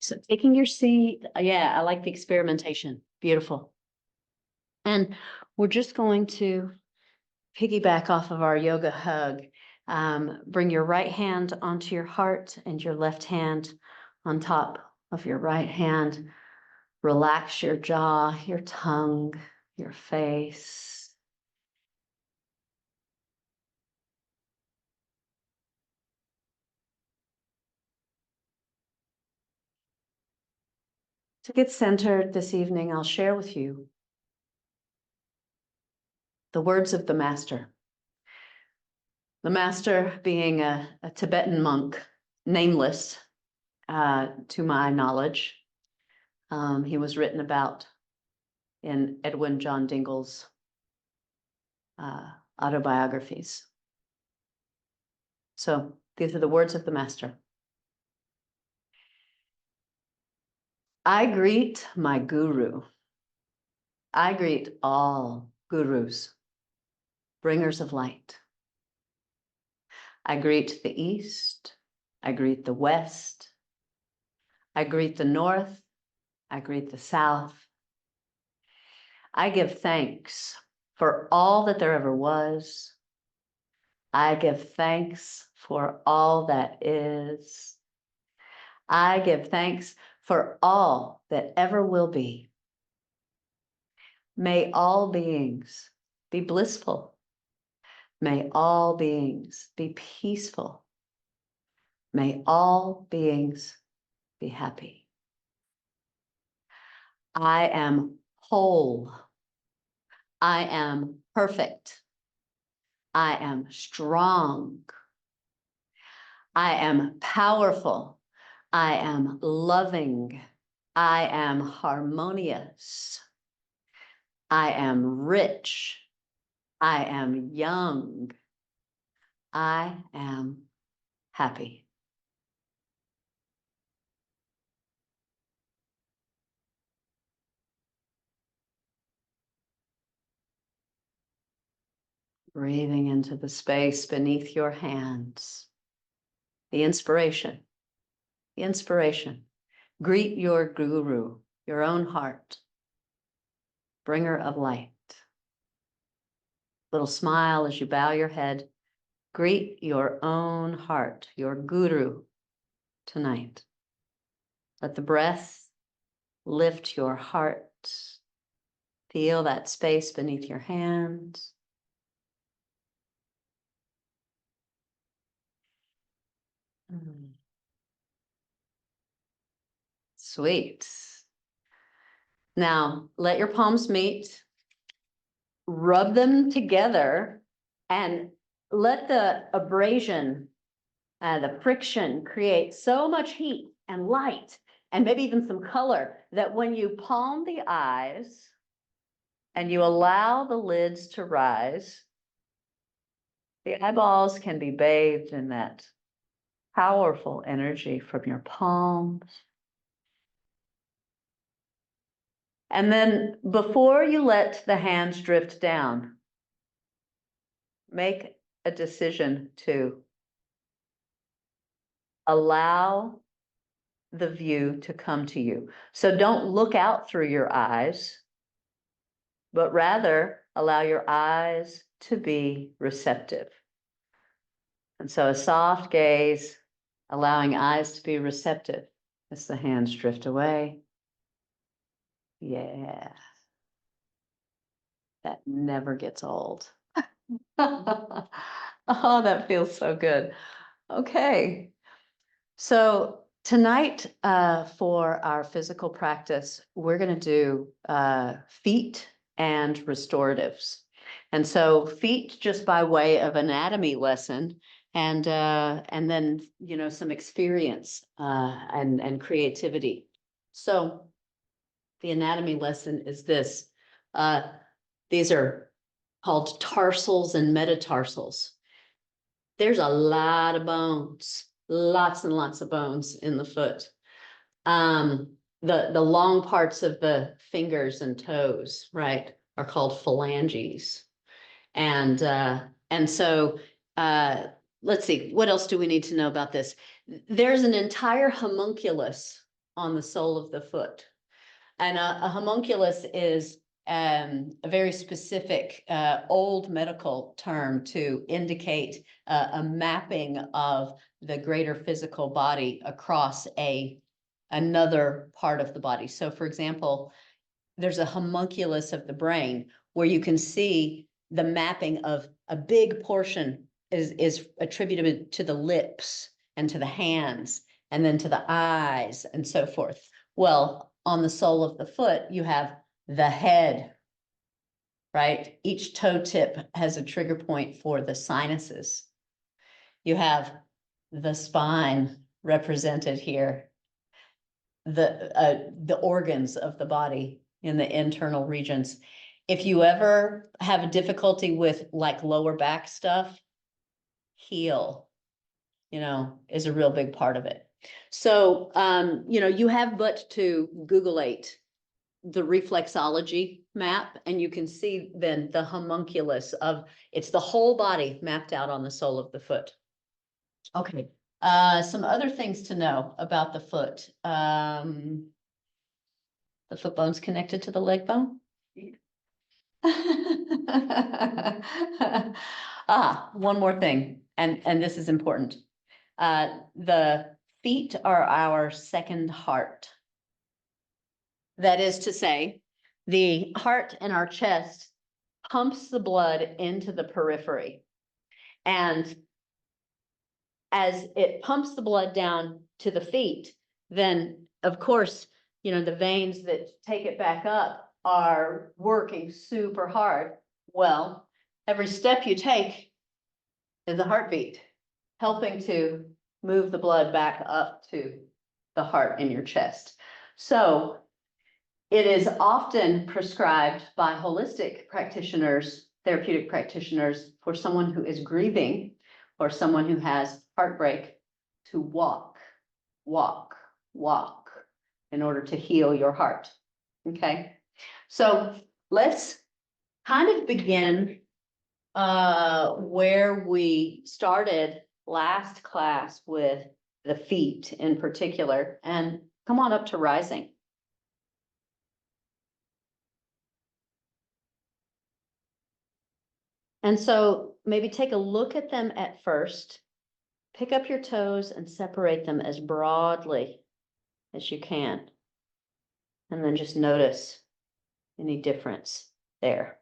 So taking your seat, yeah, I like the experimentation. Beautiful. And we're just going to piggyback off of our yoga hug. Bring your right hand onto your heart and your left hand on top of your right hand. Relax your jaw, your tongue, your face. To get centered this evening, I'll share with you the words of the master. The master being a Tibetan monk, nameless to my knowledge. He was written about in Edwin John Dingle's autobiographies. So these are the words of the master. I greet my guru. I greet all gurus, bringers of light. I greet the East. I greet the West. I greet the North. I greet the South. I give thanks for all that there ever was. I give thanks for all that is. I give thanks for all that ever will be. May all beings be blissful. May all beings be peaceful. May all beings be happy. I am whole. I am perfect. I am strong. I am powerful. I am loving. I am harmonious. I am rich. I am young. I am happy. Breathing into the space beneath your hands. The inspiration. The inspiration. Greet your guru, your own heart, bringer of light. Little smile as you bow your head. Greet your own heart, your guru tonight. Let the breath lift your heart. Feel that space beneath your hands. Sweet. Now, let your palms meet. Rub them together and let the abrasion, the friction create so much heat and light and maybe even some color that when you palm the eyes and you allow the lids to rise, the eyeballs can be bathed in that powerful energy from your palms. And then before you let the hands drift down, make a decision to allow the view to come to you. So don't look out through your eyes, but rather allow your eyes to be receptive. And so a soft gaze, allowing eyes to be receptive as the hands drift away. Yeah. That never gets old. Oh, that feels so good. Okay. So tonight, for our physical practice, we're going to do feet and restoratives. And so feet just by way of anatomy lesson, and then some experience and creativity. So the anatomy lesson is this. These are called tarsals and metatarsals. There's a lot of bones, lots and lots of bones in the foot. The long parts of the fingers and toes, right, are called phalanges. And so let's see, what else do we need to know about this? There's an entire homunculus on the sole of the foot. And a homunculus is a very specific old medical term to indicate a mapping of the greater physical body across another part of the body. So for example, there's a homunculus of the brain where you can see the mapping of a big portion is attributed to the lips and to the hands and then to the eyes and so forth. Well, on the sole of the foot, you have the head, right? Each toe tip has a trigger point for the sinuses. You have the spine represented here, the organs of the body in the internal regions. If you ever have a difficulty with like lower back stuff, heel, is a real big part of it. So, you have but to Googlate the reflexology map, and you can see then the homunculus it's the whole body mapped out on the sole of the foot. Okay, some other things to know about the foot. The foot bone's connected to the leg bone. One more thing, and this is important. The feet are our second heart. That is to say, the heart in our chest pumps the blood into the periphery. And as it pumps the blood down to the feet, then of course, the veins that take it back up are working super hard. Well, every step you take is a heartbeat, helping to move the blood back up to the heart in your chest. So it is often prescribed by holistic practitioners, therapeutic practitioners, for someone who is grieving or someone who has heartbreak to walk, walk, walk in order to heal your heart. Okay, so let's kind of begin where we started last class with the feet in particular, and come on up to rising. And so maybe take a look at them at first, pick up your toes and separate them as broadly as you can. And then just notice any difference there.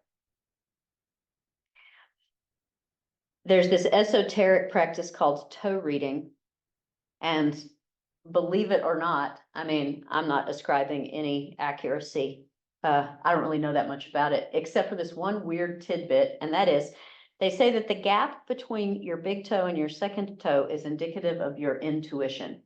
There's this esoteric practice called toe reading. And believe it or not, I'm not ascribing any accuracy. I don't really know that much about it, except for this one weird tidbit, and that is, they say that the gap between your big toe and your second toe is indicative of your intuition.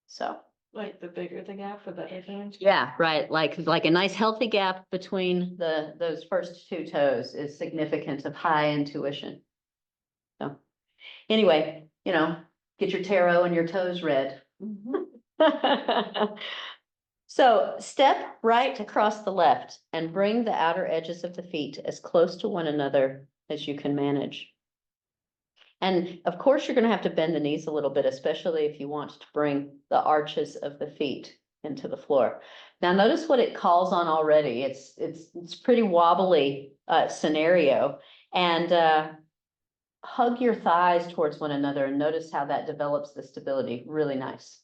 So. Like the bigger the gap, the better the. Yeah, right. Like a nice healthy gap between those first two toes is significant of high intuition. So anyway, get your tarot and your toes read. So step right across the left and bring the outer edges of the feet as close to one another as you can manage. And of course, you're going to have to bend the knees a little bit, especially if you want to bring the arches of the feet into the floor. Now, notice what it calls on already. It's pretty wobbly scenario, and hug your thighs towards one another and notice how that develops the stability. Really nice.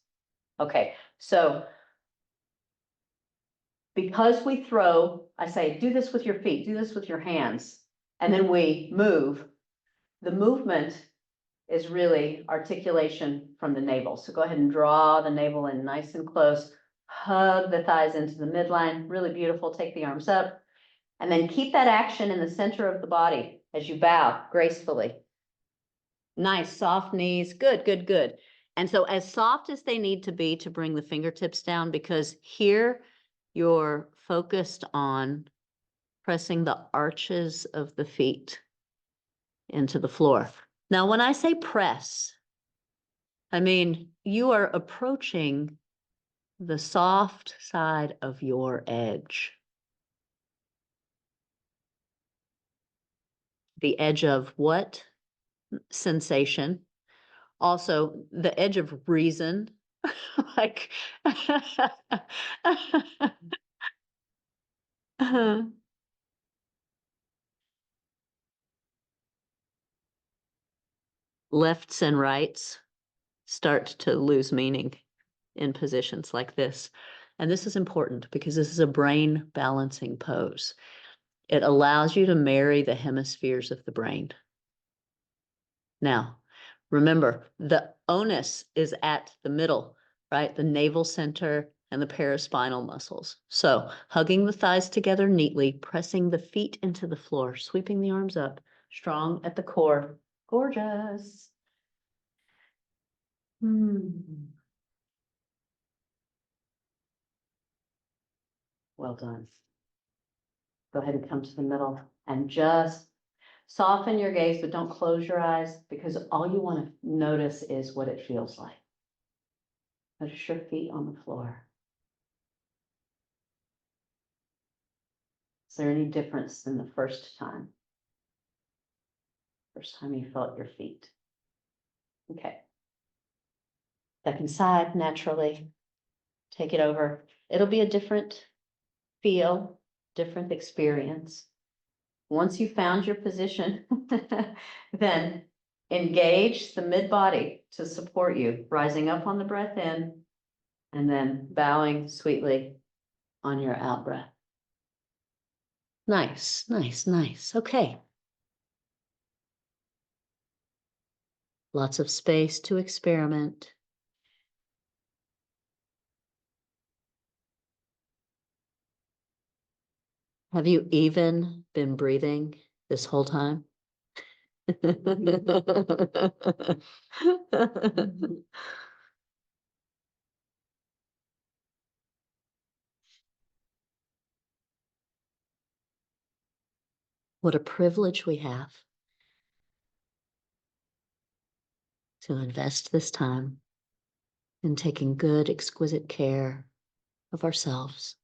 Okay, so because we throw, I say, do this with your feet, do this with your hands, and then we move. The movement is really articulation from the navel. So go ahead and draw the navel in nice and close, hug the thighs into the midline, really beautiful. Take the arms up, and then keep that action in the center of the body as you bow gracefully. Nice, soft knees, good, good, good. And so as soft as they need to be to bring the fingertips down, because here you're focused on pressing the arches of the feet into the floor. Now, when I say press, you are approaching the soft side of your edge. The edge of what? Sensation. Also, the edge of reason. Like. Uh-huh. Lefts and rights start to lose meaning in positions like this. And this is important because this is a brain balancing pose. It allows you to marry the hemispheres of the brain. Now, remember, the onus is at the middle, right? The navel center and the paraspinal muscles. So hugging the thighs together neatly, pressing the feet into the floor, sweeping the arms up, strong at the core. Gorgeous. Well done. Go ahead and come to the middle and just soften your gaze, but don't close your eyes because all you want to notice is what it feels like. Notice your feet on the floor. Is there any difference than the first time? First time you felt your feet. Okay. Second side naturally. Take it over. It'll be a different feel, different experience. Once you found your position, then engage the mid body to support you, rising up on the breath in and then bowing sweetly on your out breath. Nice, nice, nice. Okay. Lots of space to experiment. Have you even been breathing this whole time? What a privilege we have to invest this time in taking good, exquisite care of ourselves.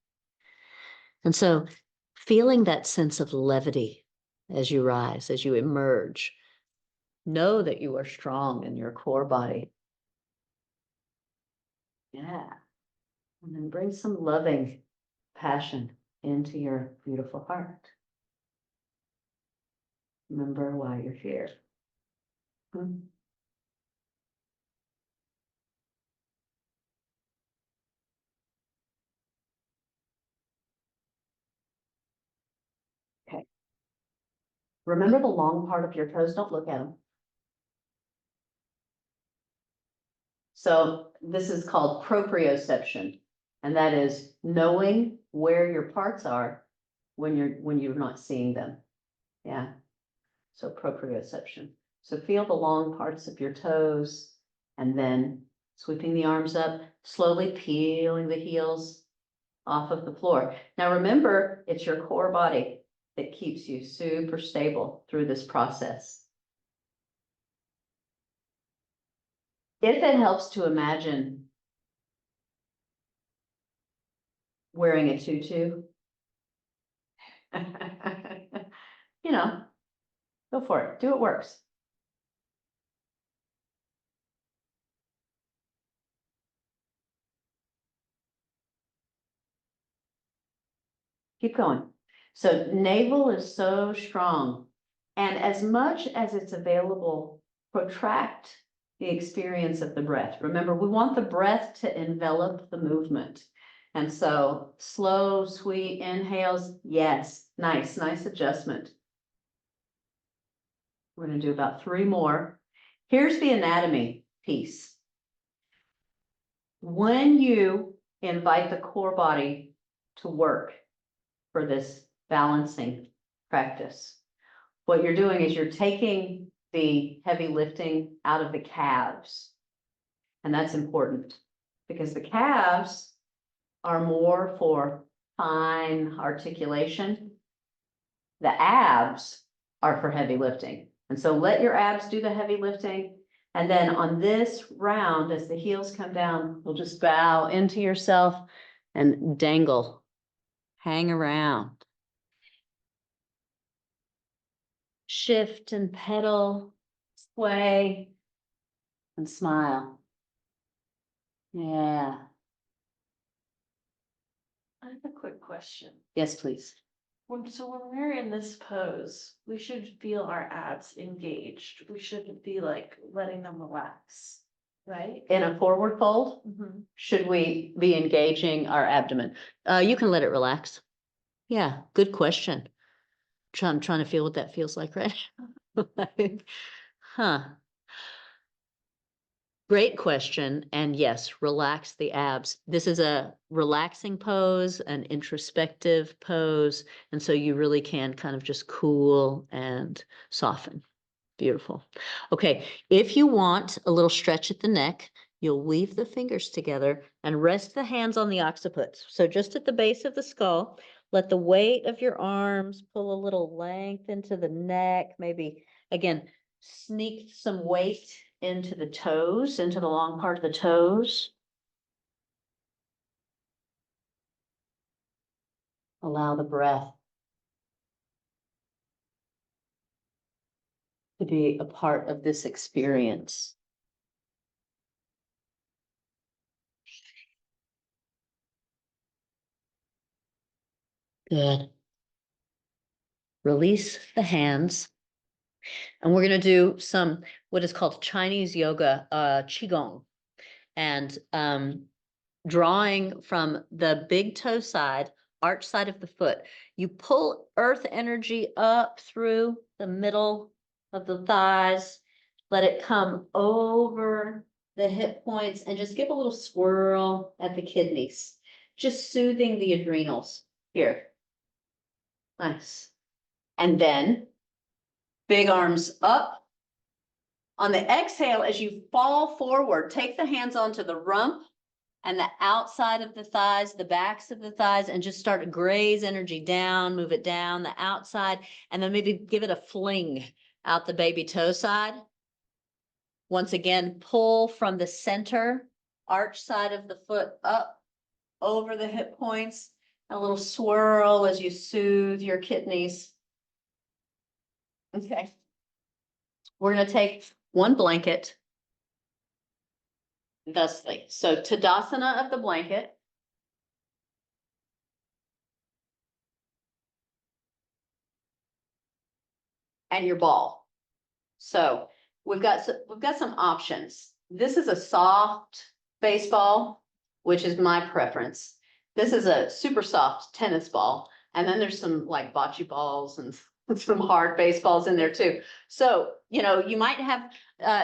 And so feeling that sense of levity as you rise, as you emerge, know that you are strong in your core body. Yeah. And then bring some loving passion into your beautiful heart. Remember why you're here. Okay. Remember the long part of your toes, don't look at them. So this is called proprioception, and that is knowing where your parts are when you're not seeing them. Yeah. So proprioception. So feel the long parts of your toes and then sweeping the arms up, slowly peeling the heels off of the floor. Now remember, it's your core body that keeps you super stable through this process. If it helps to imagine wearing a tutu, you know, go for it. Do what works. Keep going. So navel is so strong. And as much as it's available, protract the experience of the breath. Remember, we want the breath to envelop the movement. And so slow, sweet inhales. Yes, nice, nice adjustment. We're going to do about 3 more. Here's the anatomy piece. When you invite the core body to work for this balancing practice, what you're doing is you're taking the heavy lifting out of the calves. And that's important because the calves are more for fine articulation. The abs are for heavy lifting. And so let your abs do the heavy lifting. And then on this round, as the heels come down, you'll just bow into yourself and dangle, hang around. Shift and pedal, sway, and smile. Yeah. I have a quick question. Yes, please. So when we're in this pose, we should feel our abs engaged. We shouldn't be like letting them relax, right? In a forward fold, should we be engaging our abdomen? You can let it relax. Yeah, good question. I'm trying to feel what that feels like, right? Huh. Great question. And yes, relax the abs. This is a relaxing pose, an introspective pose. And so you really can kind of just cool and soften. Beautiful. Okay, if you want a little stretch at the neck, you'll weave the fingers together and rest the hands on the occiput. So just at the base of the skull, let the weight of your arms pull a little length into the neck. Maybe, again, sneak some weight into the toes, into the long part of the toes. Allow the breath to be a part of this experience. Good. Release the hands. And we're going to do some what is called Chinese yoga, qigong, and drawing from the big toe side, arch side of the foot. You pull earth energy up through the middle of the thighs, let it come over the hip points, and just give a little swirl at the kidneys, just soothing the adrenals here. Nice. And then big arms up. On the exhale, as you fall forward, take the hands onto the rump and the outside of the thighs, the backs of the thighs, and just start to graze energy down, move it down the outside, and then maybe give it a fling out the baby toe side. Once again, pull from the center, arch side of the foot up over the hip points, a little swirl as you soothe your kidneys. Okay. We're going to take one blanket thusly. So Tadasana of the blanket. And your ball. So we've got some options. This is a soft baseball, which is my preference. This is a super soft tennis ball. And then there's some like bocce balls and some hard baseballs in there too. So, you might have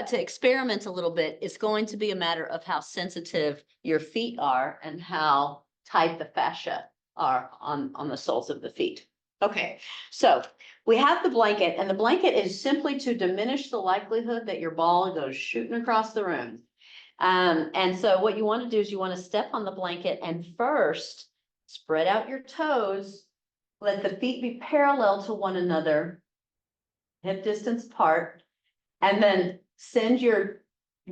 to experiment a little bit. It's going to be a matter of how sensitive your feet are and how tight the fascia are on the soles of the feet. Okay, so we have the blanket, and the blanket is simply to diminish the likelihood that your ball goes shooting across the room. And so what you want to do is you want to step on the blanket and first spread out your toes. Let the feet be parallel to one another, hip distance apart, and then send your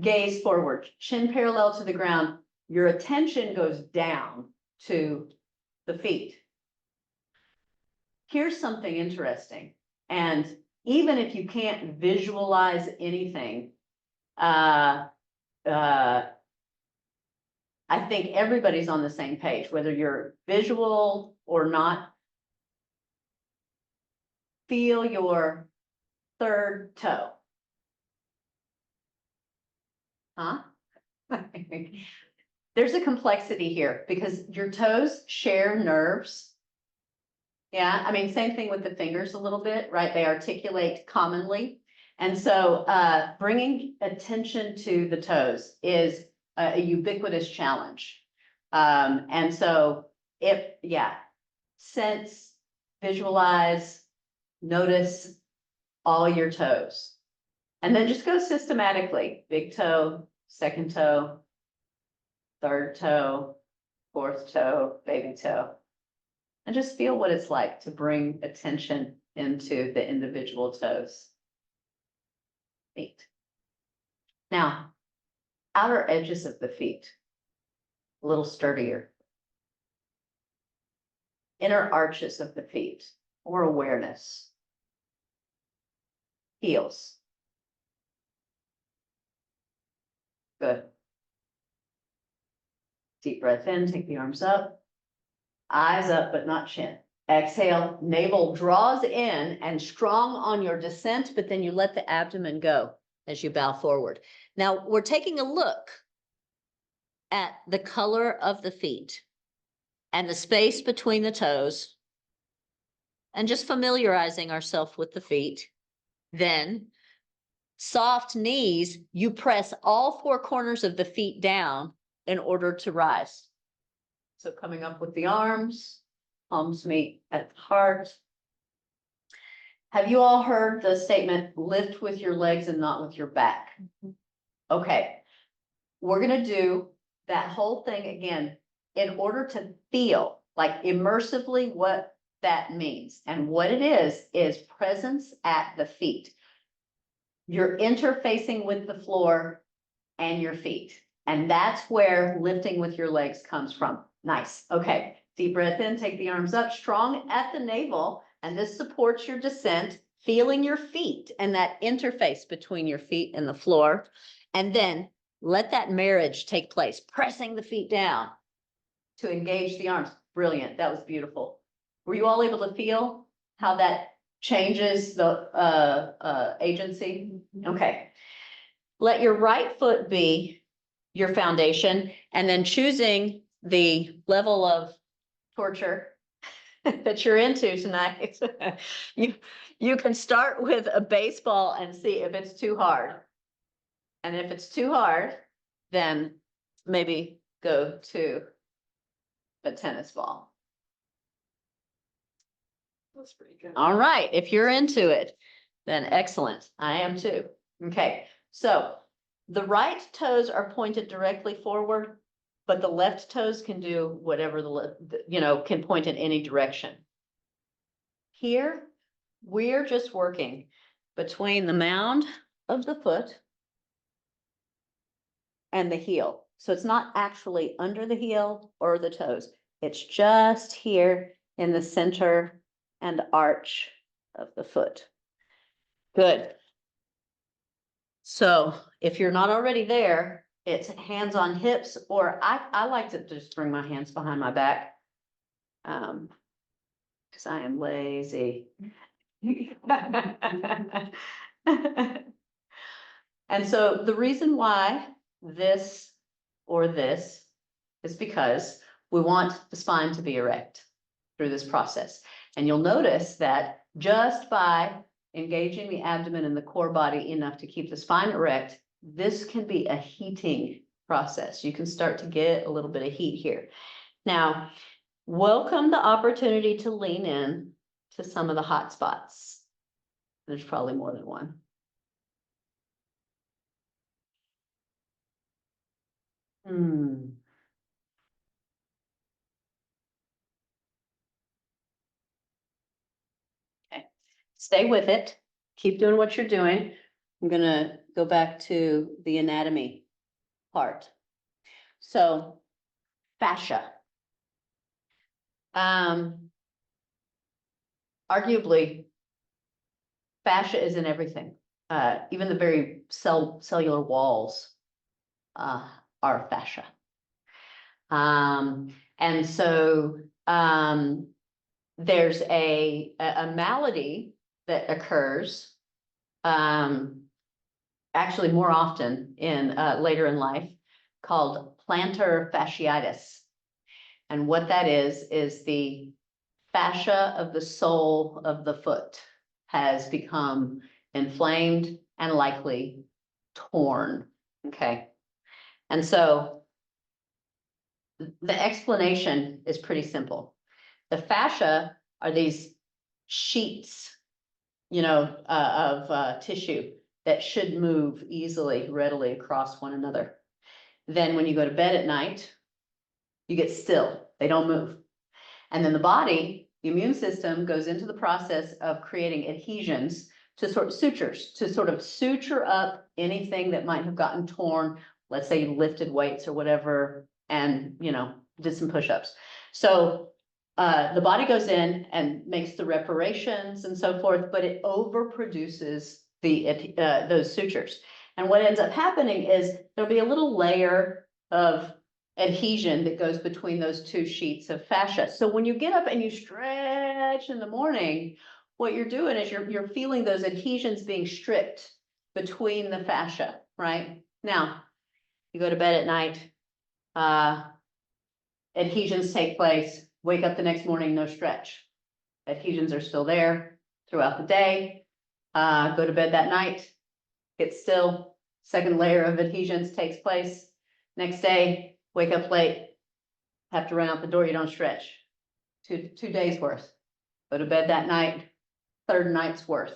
gaze forward, chin parallel to the ground. Your attention goes down to the feet. Here's something interesting. And even if you can't visualize anything, I think everybody's on the same page, whether you're visual or not. Feel your third toe. Huh? There's a complexity here because your toes share nerves. Yeah, I mean, same thing with the fingers a little bit, right? They articulate commonly. And so bringing attention to the toes is a ubiquitous challenge. And so sense, visualize, notice all your toes. And then just go systematically. Big toe, second toe, third toe, fourth toe, baby toe. And just feel what it's like to bring attention into the individual toes. Feet. Now, outer edges of the feet, a little sturdier. Inner arches of the feet, more awareness. Heels. Good. Deep breath in, take the arms up. Eyes up, but not chin. Exhale, navel draws in and strong on your descent, but then you let the abdomen go as you bow forward. Now we're taking a look at the color of the feet and the space between the toes and just familiarizing ourselves with the feet. Then soft knees, you press all four corners of the feet down in order to rise. So coming up with the arms, palms meet at the heart. Have you all heard the statement, lift with your legs and not with your back? Okay, we're gonna do that whole thing again in order to feel like immersively what that means. And what it is presence at the feet. You're interfacing with the floor and your feet. And that's where lifting with your legs comes from. Nice. Okay. Deep breath in, take the arms up, strong at the navel, and this supports your descent, feeling your feet and that interface between your feet and the floor. And then let that marriage take place, pressing the feet down to engage the arms. Brilliant. That was beautiful. Were you all able to feel how that changes the agency? Okay. Let your right foot be your foundation, and then choosing the level of torture that you're into tonight. You can start with a baseball and see if it's too hard. And if it's too hard, then maybe go to a tennis ball. That's pretty good. All right, if you're into it, then excellent. I am too. Okay, so the right toes are pointed directly forward, but the left toes can do whatever can point in any direction. Here, we're just working between the mound of the foot and the heel. So it's not actually under the heel or the toes. It's just here in the center and arch of the foot. Good. So if you're not already there, it's hands on hips, or I like to just bring my hands behind my back. Because I am lazy. And so the reason why this or this is because we want the spine to be erect through this process. And you'll notice that just by engaging the abdomen and the core body enough to keep the spine erect, this can be a heating process. You can start to get a little bit of heat here. Now, welcome the opportunity to lean in to some of the hot spots. There's probably more than one. Okay, stay with it. Keep doing what you're doing. I'm gonna go back to the anatomy part. So, fascia. Arguably, fascia is in everything. Even the very cellular walls are fascia. And so there's a malady that occurs actually more often in later in life called plantar fasciitis. And what that is the fascia of the sole of the foot has become inflamed and likely torn. Okay. And so the explanation is pretty simple. The fascia are these sheets, of tissue that should move easily, readily across one another. Then when you go to bed at night, you get still, they don't move. And then the body, the immune system goes into the process of creating adhesions to sort of sutures, to sort of suture up anything that might have gotten torn. Let's say you lifted weights or whatever, and, did some push-ups. So the body goes in and makes the reparations and so forth, but it overproduces those sutures. And what ends up happening is there'll be a little layer of adhesion that goes between those two sheets of fascia. So when you get up and you stretch in the morning, what you're doing is you're feeling those adhesions being stripped between the fascia, right? Now, you go to bed at night, adhesions take place, wake up the next morning, no stretch. Adhesions are still there throughout the day. Go to bed that night, it's still, second layer of adhesions takes place. Next day, wake up late, have to run out the door, you don't stretch. Two days worth. Go to bed that night, third night's worth.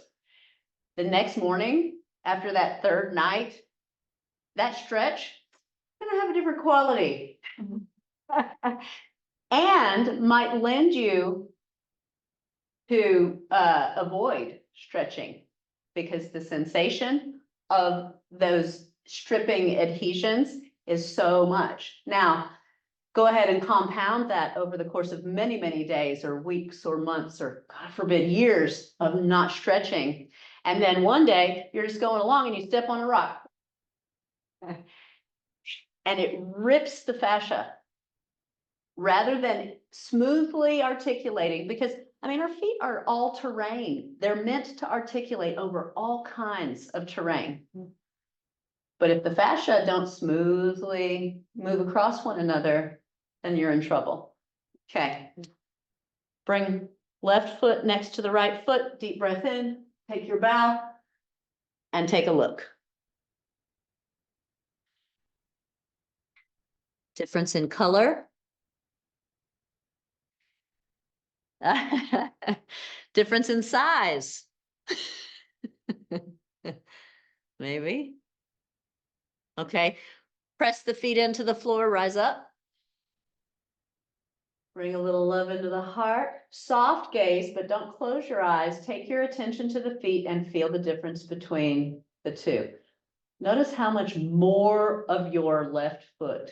The next morning, after that third night, that stretch is gonna have a different quality. And might lend you to avoid stretching, because the sensation of those stripping adhesions is so much. Now, go ahead and compound that over the course of many, many days or weeks or months or, God forbid, years of not stretching. And then one day you're just going along and you step on a rock and it rips the fascia rather than smoothly articulating, because I mean, our feet are all terrain. They're meant to articulate over all kinds of terrain. But if the fascia don't smoothly move across one another, then you're in trouble. Okay. Bring left foot next to the right foot, deep breath in, take your bow, and take a look. Difference in color. Difference in size. Maybe. Okay. Press the feet into the floor, rise up. Bring a little love into the heart. Soft gaze, but don't close your eyes. Take your attention to the feet and feel the difference between the two. Notice how much more of your left foot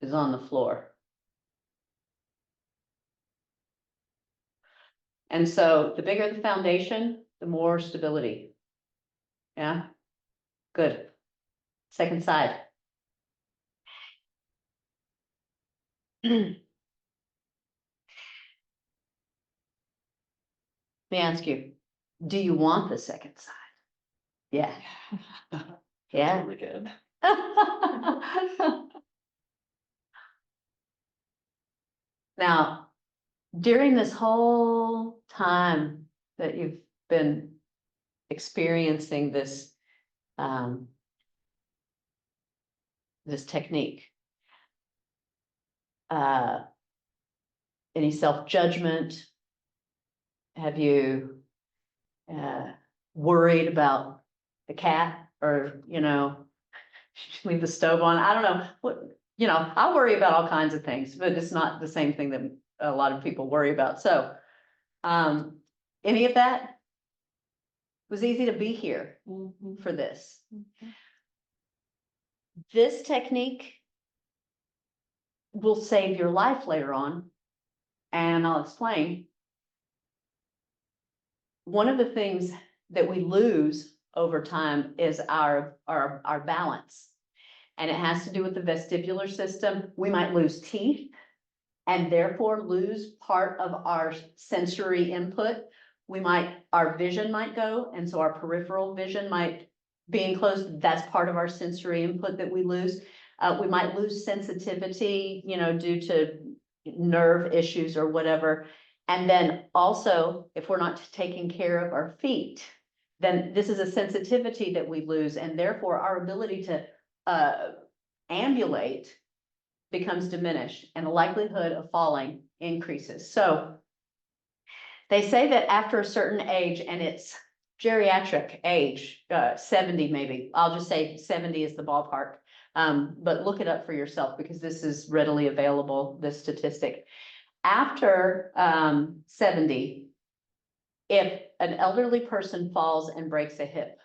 is on the floor. And so the bigger the foundation, the more stability. Yeah, good. Second side. Let me ask you, do you want the second side? Yeah. Yeah. Really good. Now, during this whole time that you've been experiencing this, this technique, any self-judgment? Have you worried about the cat, or, you know, leave the stove on? I don't know what, you know, I worry about all kinds of things, but it's not the same thing that a lot of people worry about. So, any of that? It was easy to be here for this. This technique will save your life later on, and I'll explain. One of the things that we lose over time is our balance, and it has to do with the vestibular system. We might lose teeth and therefore lose part of our sensory input. Our vision might go, and so our peripheral vision might be enclosed. That's part of our sensory input that we lose. We might lose sensitivity, you know, due to nerve issues or whatever. And then also, if we're not taking care of our feet, then this is a sensitivity that we lose, and therefore our ability to ambulate becomes diminished, and the likelihood of falling increases. So they say that after a certain age, and it's geriatric age, 70 maybe, I'll just say 70 is the ballpark, but look it up for yourself because this is readily available, this statistic. After 70, if an elderly person falls and breaks a hip,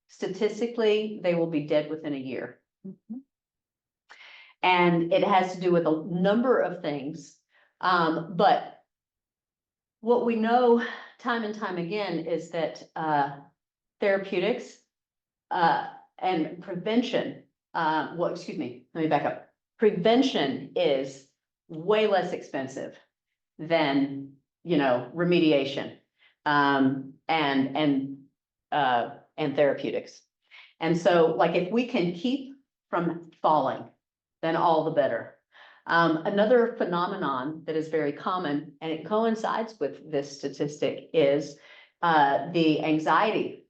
statistically, they will be dead within a year. And it has to do with a number of things. But what we know time and time again is that therapeutics and prevention, well, excuse me, let me back up. prevention is way less expensive than, remediation, and therapeutics. And so like if we can keep from falling, then all the better. Another phenomenon that is very common, and it coincides with this statistic, is the anxiety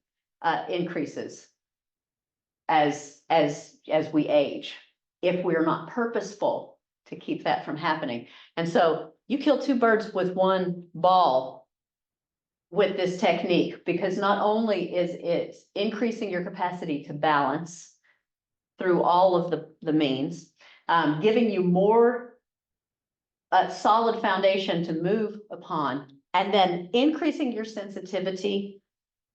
increases as we age, if we're not purposeful to keep that from happening. And so you kill two birds with one ball with this technique, because not only is it increasing your capacity to balance through all of the means, giving you more solid foundation to move upon, and then increasing your sensitivity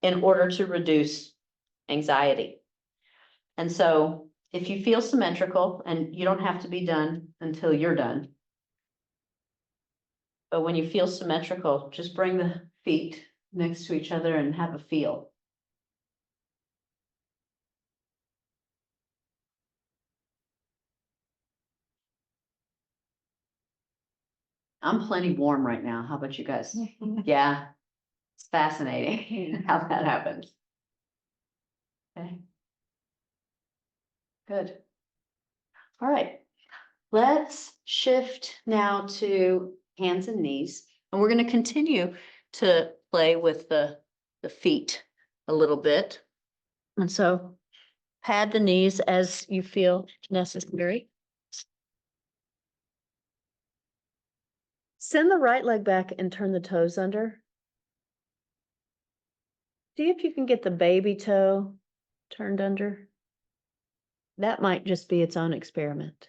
in order to reduce anxiety. And so if you feel symmetrical, and you don't have to be done until you're done, but when you feel symmetrical, just bring the feet next to each other and have a feel. I'm plenty warm right now. How about you guys? Yeah, it's fascinating how that happens. Okay. Good. All right. Let's shift now to hands and knees, and we're going to continue to play with the feet a little bit. And so pad the knees as you feel necessary. Send the right leg back and turn the toes under. See if you can get the baby toe turned under. That might just be its own experiment.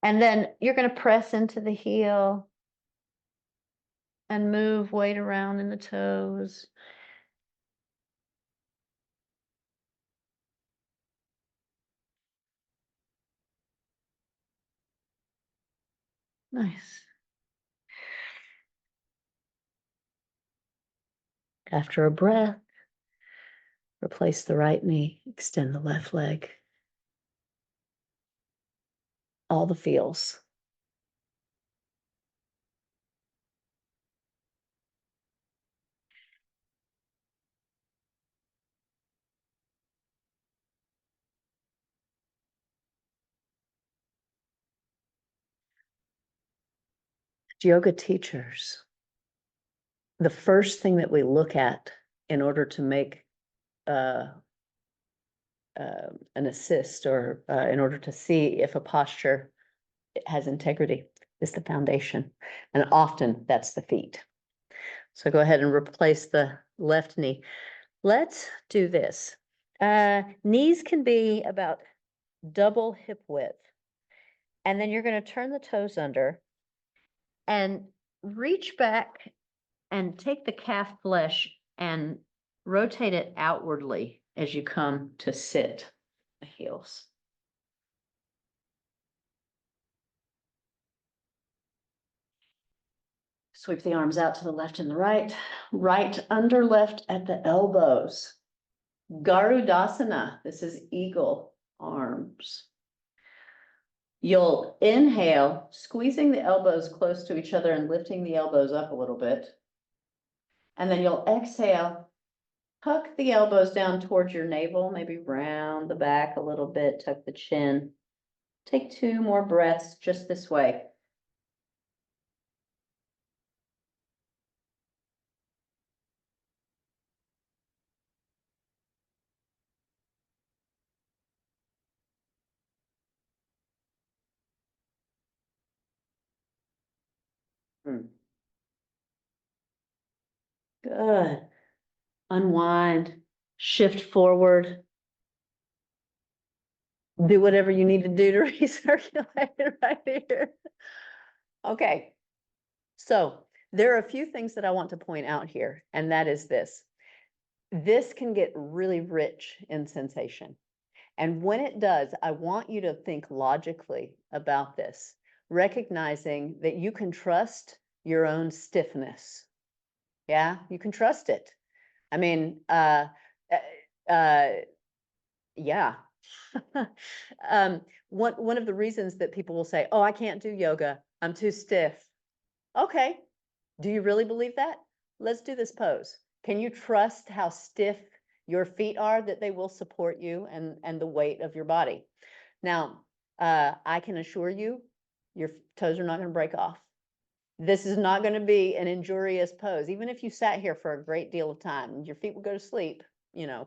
And then you're going to press into the heel and move weight around in the toes. Nice. After a breath, replace the right knee, extend the left leg. All the feels. Yoga teachers, the first thing that we look at in order to make an assist, or in order to see if a posture has integrity, is the foundation. And often that's the feet. So go ahead and replace the left knee. Let's do this. Knees can be about double hip width. And then you're going to turn the toes under and reach back and take the calf flesh and rotate it outwardly as you come to sit the heels. Sweep the arms out to the left and the right, right under left at the elbows. Garudasana, this is eagle arms. You'll inhale, squeezing the elbows close to each other and lifting the elbows up a little bit. And then you'll exhale, tuck the elbows down towards your navel, maybe round the back a little bit, tuck the chin. Take 2 more breaths just this way. Good. Unwind, shift forward. Do whatever you need to do to recirculate it right here. Okay. So there are a few things that I want to point out here, and that is this. This can get really rich in sensation. And when it does, I want you to think logically about this, recognizing that you can trust your own stiffness. Yeah, you can trust it. I mean, yeah, One of the reasons that people will say, oh, I can't do yoga, I'm too stiff. Okay, do you really believe that? Let's do this pose. Can you trust how stiff your feet are, that they will support you and the weight of your body? Now, I can assure you, your toes are not going to break off. This is not going to be an injurious pose. Even if you sat here for a great deal of time, your feet would go to sleep,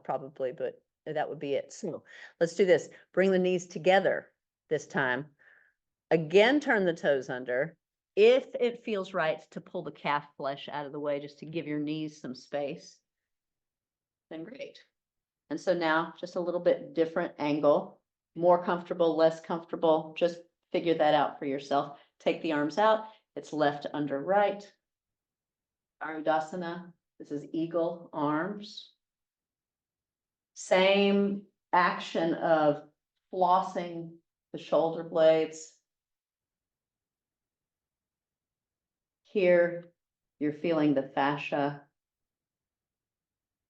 probably, but that would be it. So let's do this. Bring the knees together this time. Again, turn the toes under. If it feels right to pull the calf flesh out of the way, just to give your knees some space, then great. And so now just a little bit different angle, more comfortable, less comfortable, just figure that out for yourself. Take the arms out. It's left under right. Arudasana. This is eagle arms. Same action of flossing the shoulder blades. Here, you're feeling the fascia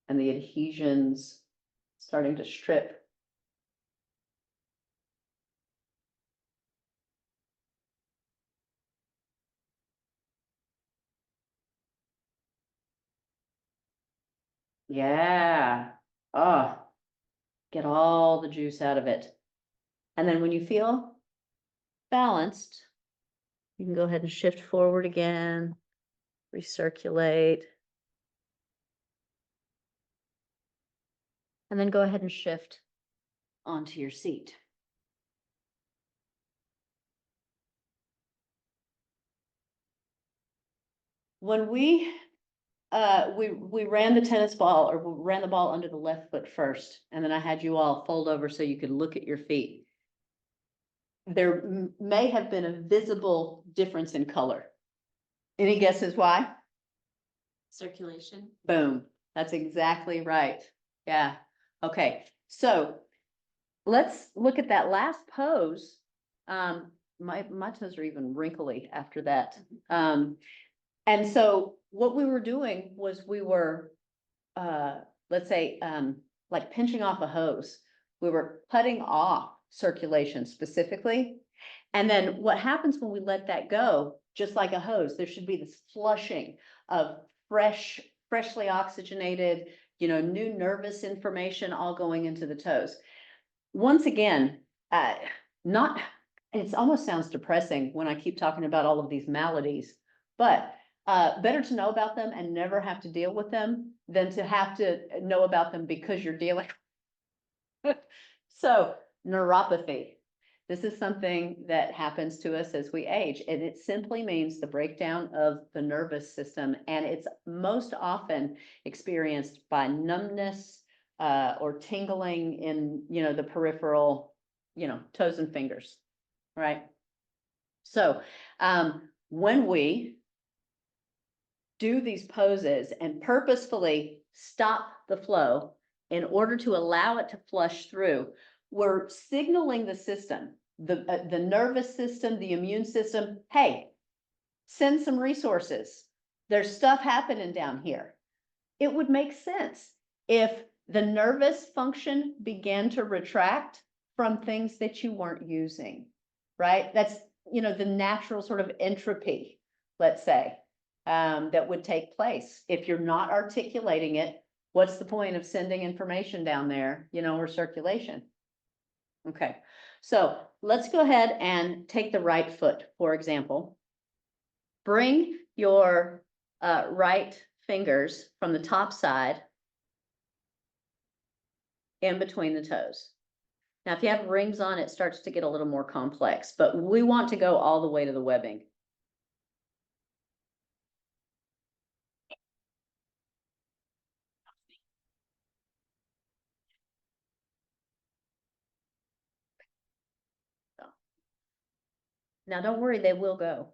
and the adhesions starting to strip. Yeah. Oh, get all the juice out of it. And then when you feel balanced, you can go ahead and shift forward again, recirculate. And then go ahead and shift onto your seat. When we ran the tennis ball, or we ran the ball under the left foot first, and then I had you all fold over so you could look at your feet. There may have been a visible difference in color. Any guesses why? Circulation. Boom. That's exactly right. Yeah. Okay. So let's look at that last pose. My toes are even wrinkly after that. And so what we were doing was we were, let's say, like pinching off a hose. We were cutting off circulation specifically. And then what happens when we let that go, just like a hose, there should be this flushing of freshly oxygenated, new nervous information all going into the toes. Once again, not, it almost sounds depressing when I keep talking about all of these maladies, but better to know about them and never have to deal with them than to have to know about them because you're dealing. So neuropathy. This is something that happens to us as we age, and it simply means the breakdown of the nervous system, and it's most often experienced by numbness or tingling in, the peripheral, toes and fingers, right? So when we do these poses and purposefully stop the flow in order to allow it to flush through, we're signaling the system, the nervous system, the immune system, hey, send some resources. There's stuff happening down here. It would make sense if the nervous function began to retract from things that you weren't using, right? That's, the natural sort of entropy, let's say, that would take place. If you're not articulating it, what's the point of sending information down there, or circulation? Okay, so let's go ahead and take the right foot, for example. Bring your right fingers from the top side in between the toes. Now, if you have rings on, it starts to get a little more complex, but we want to go all the way to the webbing. Now, don't worry, they will go.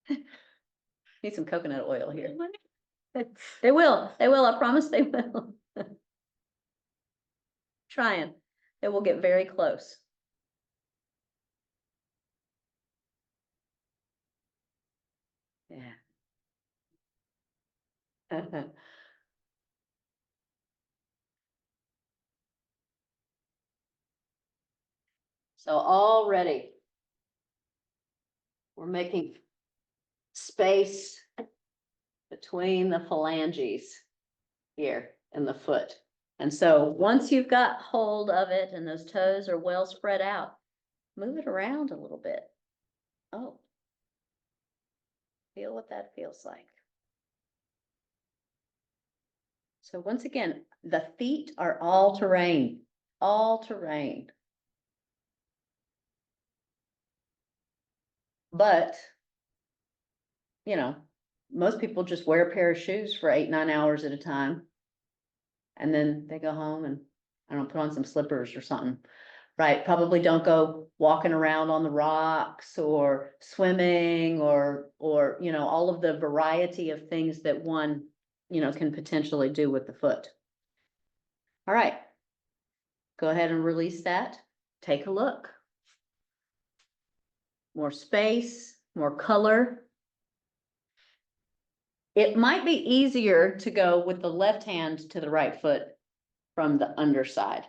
Need some coconut oil here. They will, I promise they will. Trying, they will get very close. Yeah. So already we're making space between the phalanges here in the foot. And so once you've got hold of it and those toes are well spread out, move it around a little bit. Oh, feel what that feels like. So once again, the feet are all terrain, all terrain. But, you know, most people just wear a pair of shoes for 8, 9 hours at a time. And then they go home and, I don't know, put on some slippers or something, right? Probably don't go walking around on the rocks or swimming or, you know, all of the variety of things that one, you know, can potentially do with the foot. All right. Go ahead and release that. Take a look. More space, more color. It might be easier to go with the left hand to the right foot from the underside.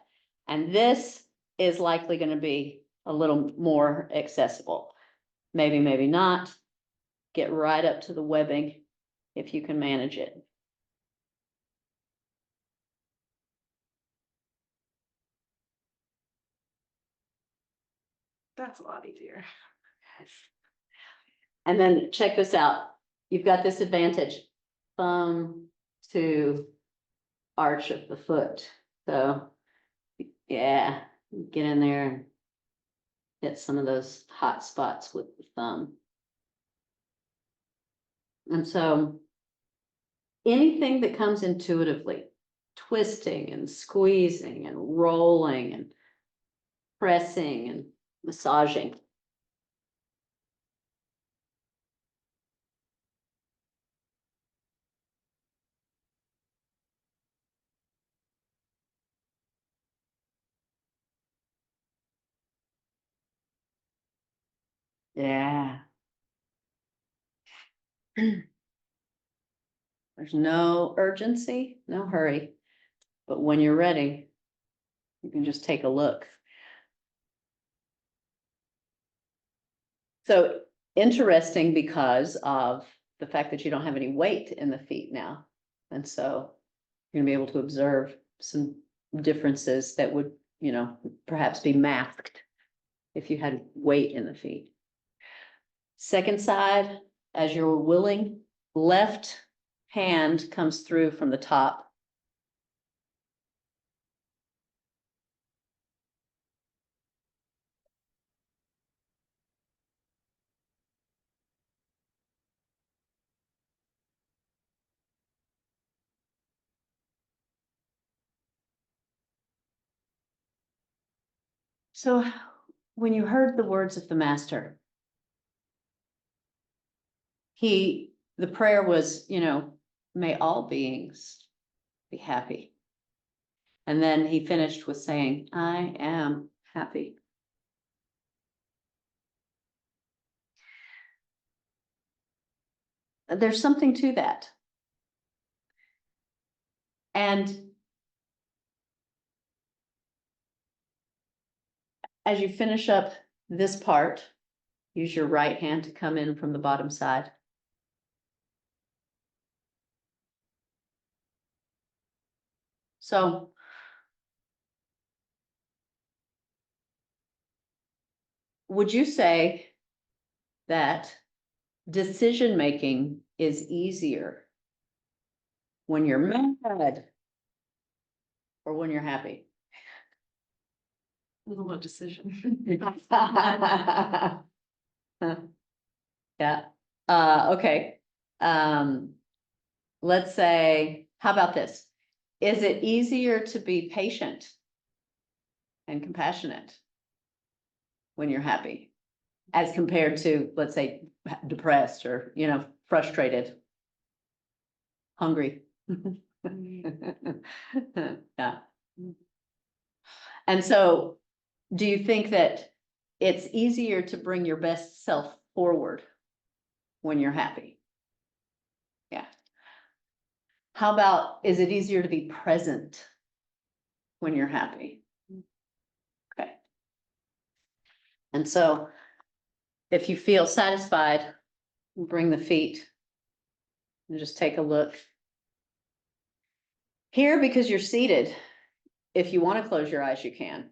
And this is likely going to be a little more accessible. Maybe, maybe not. Get right up to the webbing if you can manage it. That's a lot easier. And then check this out. You've got this advantage. Thumb to arch of the foot. So yeah, get in there and hit some of those hot spots with the thumb. And so anything that comes intuitively, twisting and squeezing and rolling and pressing and massaging. Yeah. There's no urgency, no hurry, but when you're ready, you can just take a look. So interesting because of the fact that you don't have any weight in the feet now. And so you're gonna be able to observe some differences that would, you know, perhaps be masked if you had weight in the feet. Second side, as you're willing, left hand comes through from the top. So when you heard the words of the master, the prayer was, you know, may all beings be happy. And then he finished with saying, I am happy. There's something to that. And as you finish up this part, use your right hand to come in from the bottom side. So would you say that decision-making is easier when you're mad or when you're happy? Little decision. Yeah, okay. Let's say, how about this? Is it easier to be patient and compassionate when you're happy as compared to, let's say, depressed or, you know, frustrated, hungry? Yeah. And so do you think that it's easier to bring your best self forward when you're happy? Yeah. How about, is it easier to be present when you're happy? Okay. And so if you feel satisfied, bring the feet and just take a look. Here, because you're seated, if you want to close your eyes, you can.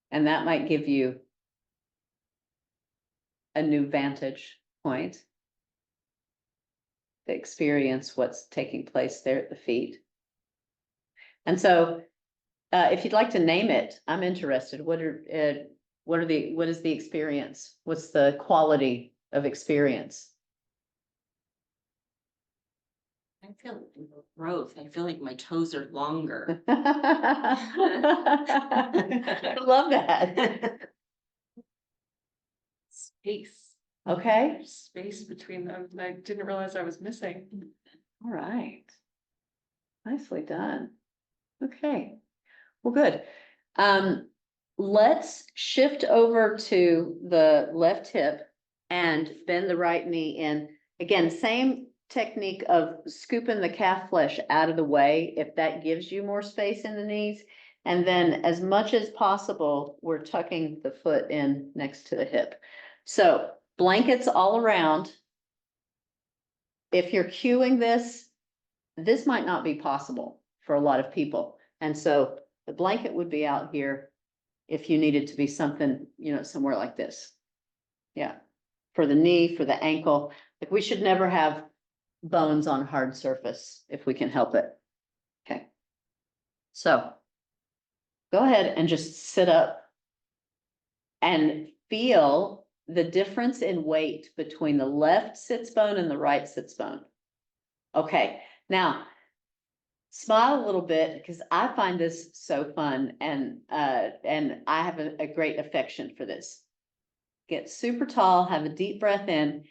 And that might give you a new vantage point to experience what's taking place there at the feet. And so if you'd like to name it, I'm interested. What is the experience? What's the quality of experience? I feel growth. I feel like my toes are longer. I love that. Space. Okay, There's space between them that I didn't realize I was missing. all right. Nicely done. Okay, well, good. Let's shift over to the left hip and bend the right knee in. Again, same technique of scooping the calf flesh out of the way, if that gives you more space in the knees. And then as much as possible, we're tucking the foot in next to the hip. So blankets all around. If you're cueing this, this might not be possible for a lot of people. And so the blanket would be out here if you needed to be something, somewhere like this. Yeah, for the knee, for the ankle. Like, we should never have bones on hard surface if we can help it. Okay. So go ahead and just sit up and feel the difference in weight between the left sits bone and the right sits bone. Okay, now smile a little bit, because I find this so fun, and I have a great affection for this. Get super tall, have a deep breath in,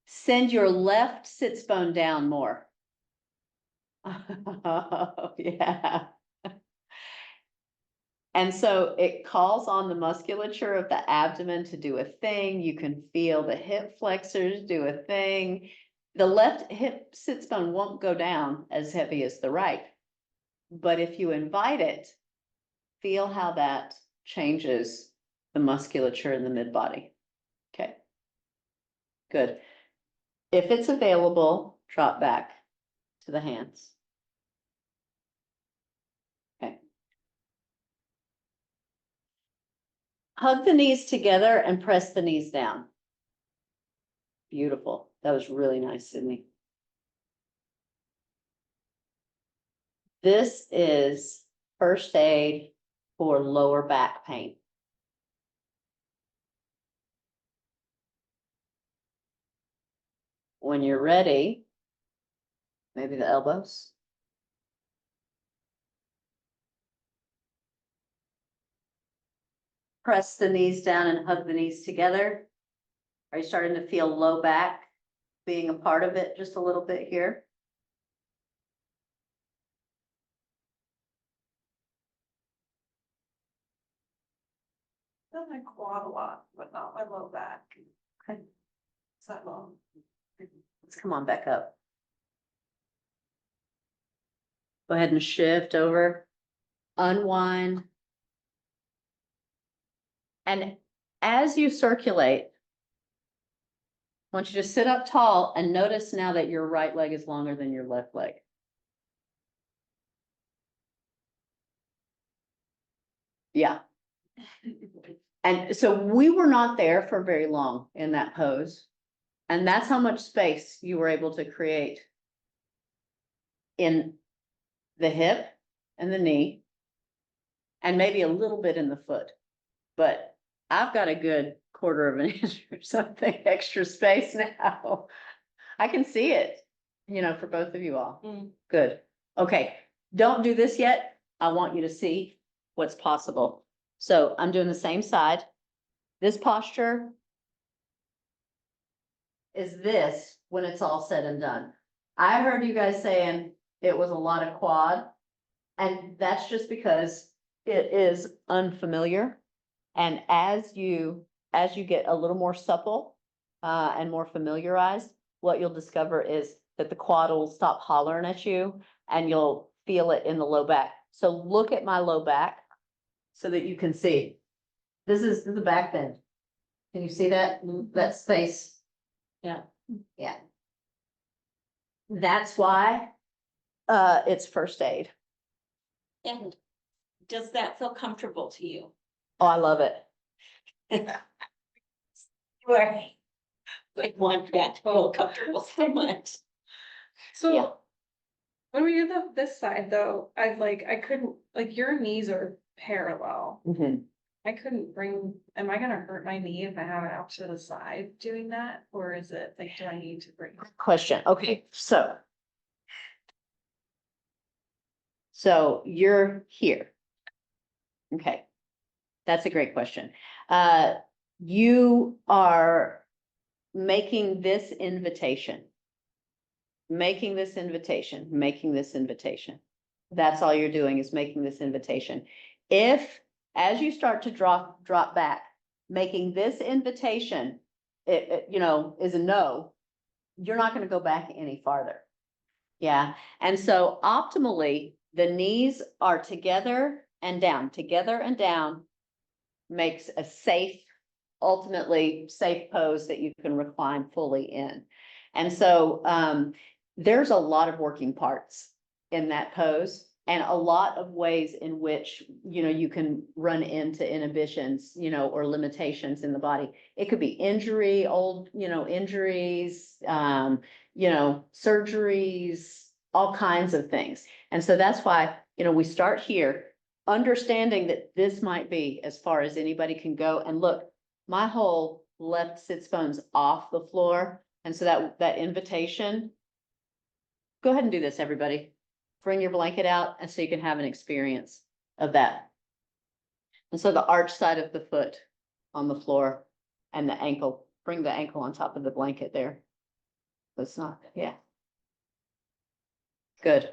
send your left sits bone down more. Oh, yeah. And so it calls on the musculature of the abdomen to do a thing. You can feel the hip flexors do a thing. The left hip sits bone won't go down as heavy as the right. But if you invite it, feel how that changes the musculature in the mid body. Okay. Good. If it's available, drop back to the hands. Okay. Hug the knees together and press the knees down. Beautiful. That was really nice, Sydney. This is first aid for lower back pain. When you're ready, maybe the elbows. Press the knees down and hug the knees together. Are you starting to feel low back being a part of it just a little bit here? Feel my quad a lot, but not my low back. Okay, It's that long. let's come on back up. Go ahead and shift over, unwind. And as you circulate, I want you to sit up tall and notice now that your right leg is longer than your left leg. Yeah. And so we were not there for very long in that pose. And that's how much space you were able to create in the hip and the knee, and maybe a little bit in the foot. But I've got a good quarter of an inch or something extra space now. I can see it, for both of you all. Good. Okay, don't do this yet. I want you to see what's possible. So I'm doing the same side. This posture is this when it's all said and done. I heard you guys saying it was a lot of quad, and that's just because it is unfamiliar. And as you get a little more supple and more familiarized, what you'll discover is that the quad will stop hollering at you, and you'll feel it in the low back. So look at my low back so that you can see. This is the back bend. Can you see that, that space? Yeah. Yeah. That's why, it's first aid. And does that feel comfortable to you? Oh, I love it. Right. I want that to feel comfortable so much. So. Yeah. When we do this side though, I couldn't, like your knees are parallel. I couldn't bring, am I gonna hurt my knee if I have it out to the side doing that? Or is it like, do I need to bring? Question, okay, so. So you're here. Okay. That's a great question. You are making this invitation. Making this invitation, making this invitation. That's all you're doing is making this invitation. If, as you start to drop back, making this invitation, you know, is a no, you're not gonna go back any farther. Yeah, and so optimally, the knees are together and down, makes a safe, ultimately safe pose that you can recline fully in. And so there's a lot of working parts in that pose and a lot of ways in which, you know, you can run into inhibitions, you know, or limitations in the body. It could be injury, old, you know, injuries, you know, surgeries, all kinds of things. And so that's why, you know, we start here, understanding that this might be as far as anybody can go. And look, my whole left sits bone's off the floor. And so that invitation, go ahead and do this, everybody. Bring your blanket out and so you can have an experience of that. And so the arch side of the foot on the floor and the ankle, bring the ankle on top of the blanket there. That's not, yeah. Good.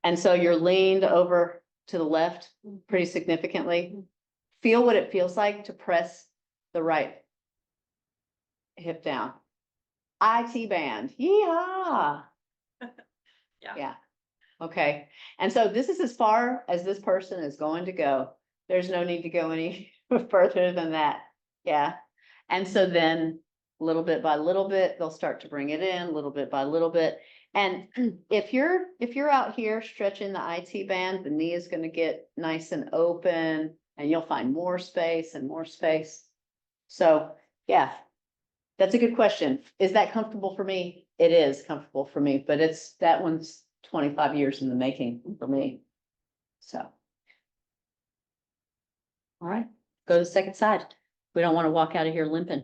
And so you're leaned over to the left pretty significantly. Feel what it feels like to press the right hip down. IT band, yeehaw. Yeah. Yeah, okay. And so this is as far as this person is going to go. There's no need to go any further than that. Yeah. And so then little bit by little bit, they'll start to bring it in little bit by little bit. And if you're out here stretching the IT band, the knee is going to get nice and open and you'll find more space and more space. So yeah, that's a good question. Is that comfortable for me? It is comfortable for me, but that one's 25 years in the making for me. So. All right, go to the second side. We don't want to walk out of here limping.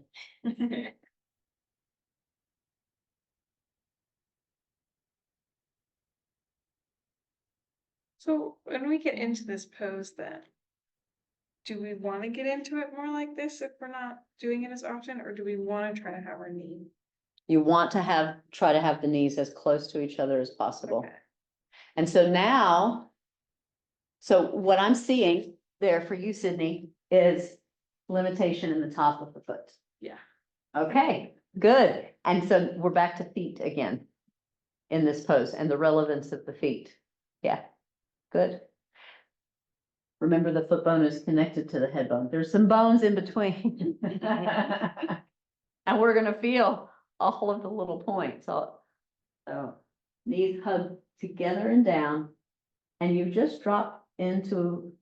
So when we get into this pose then, do we want to get into it more like this if we're not doing it as often, or do we want to try to have our knee? You want to try to have the knees as close to each other as possible. Okay. And so now, so what I'm seeing there for you, Sydney, is limitation in the top of the foot. Yeah. Okay, good. And so we're back to feet again in this pose and the relevance of the feet. Yeah, good. Remember, the foot bone is connected to the head bone. There's some bones in between. And we're gonna feel all of the little points. So knees hug together and down, and you just drop into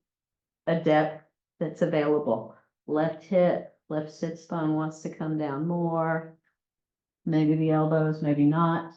a depth that's available. Left hip, left sit bone wants to come down more. Maybe the elbows, maybe not.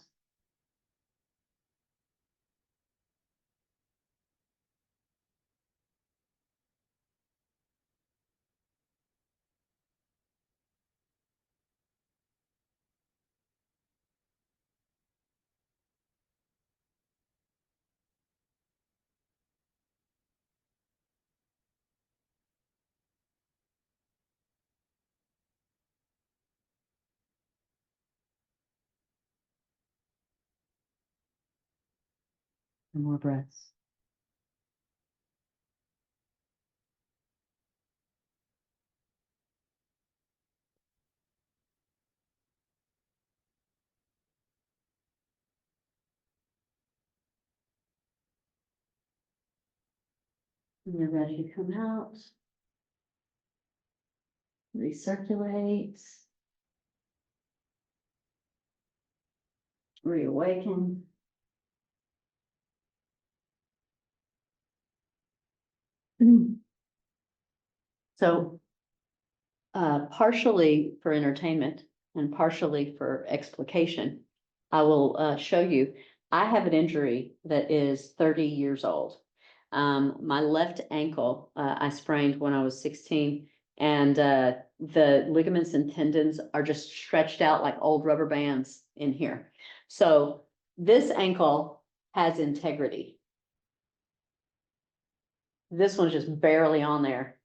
And more breaths. When you're ready to come out, recirculate, reawaken. So, partially for entertainment and partially for explication, I will show you. I have an injury that is 30 years old. My left ankle, I sprained when I was 16, and the ligaments and tendons are just stretched out like old rubber bands in here. So this ankle has integrity. This one's just barely on there.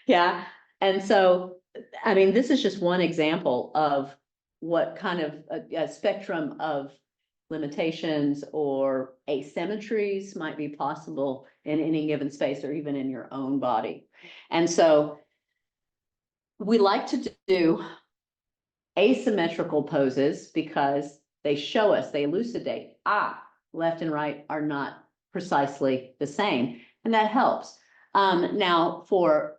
Yeah, and so, I mean, this is just one example of what kind of a spectrum of limitations or asymmetries might be possible in any given space or even in your own body. And so we like to do asymmetrical poses because they show us, they elucidate, left and right are not precisely the same, and that helps. Now, for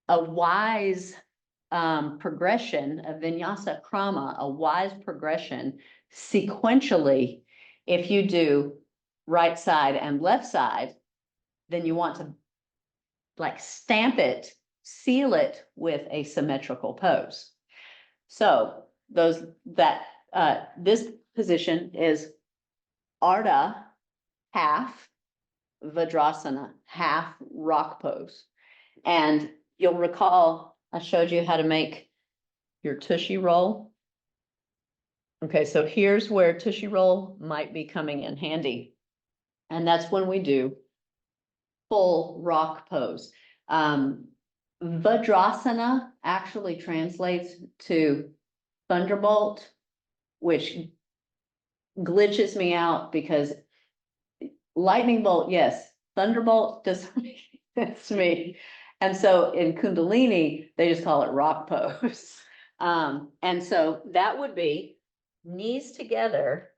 a wise progression, a vinyasa krama, a wise progression sequentially, if you do right side and left side, then you want to like stamp it, seal it with a symmetrical pose. So this position is Ardha, half, Vajrasana, half rock pose. And you'll recall I showed you how to make your tushy roll. Okay, so here's where tushy roll might be coming in handy. And that's when we do full rock pose. Vajrasana actually translates to thunderbolt, which glitches me out because lightning bolt, yes, thunderbolt doesn't make sense to me. And so in Kundalini, they just call it rock pose. And so that would be knees together,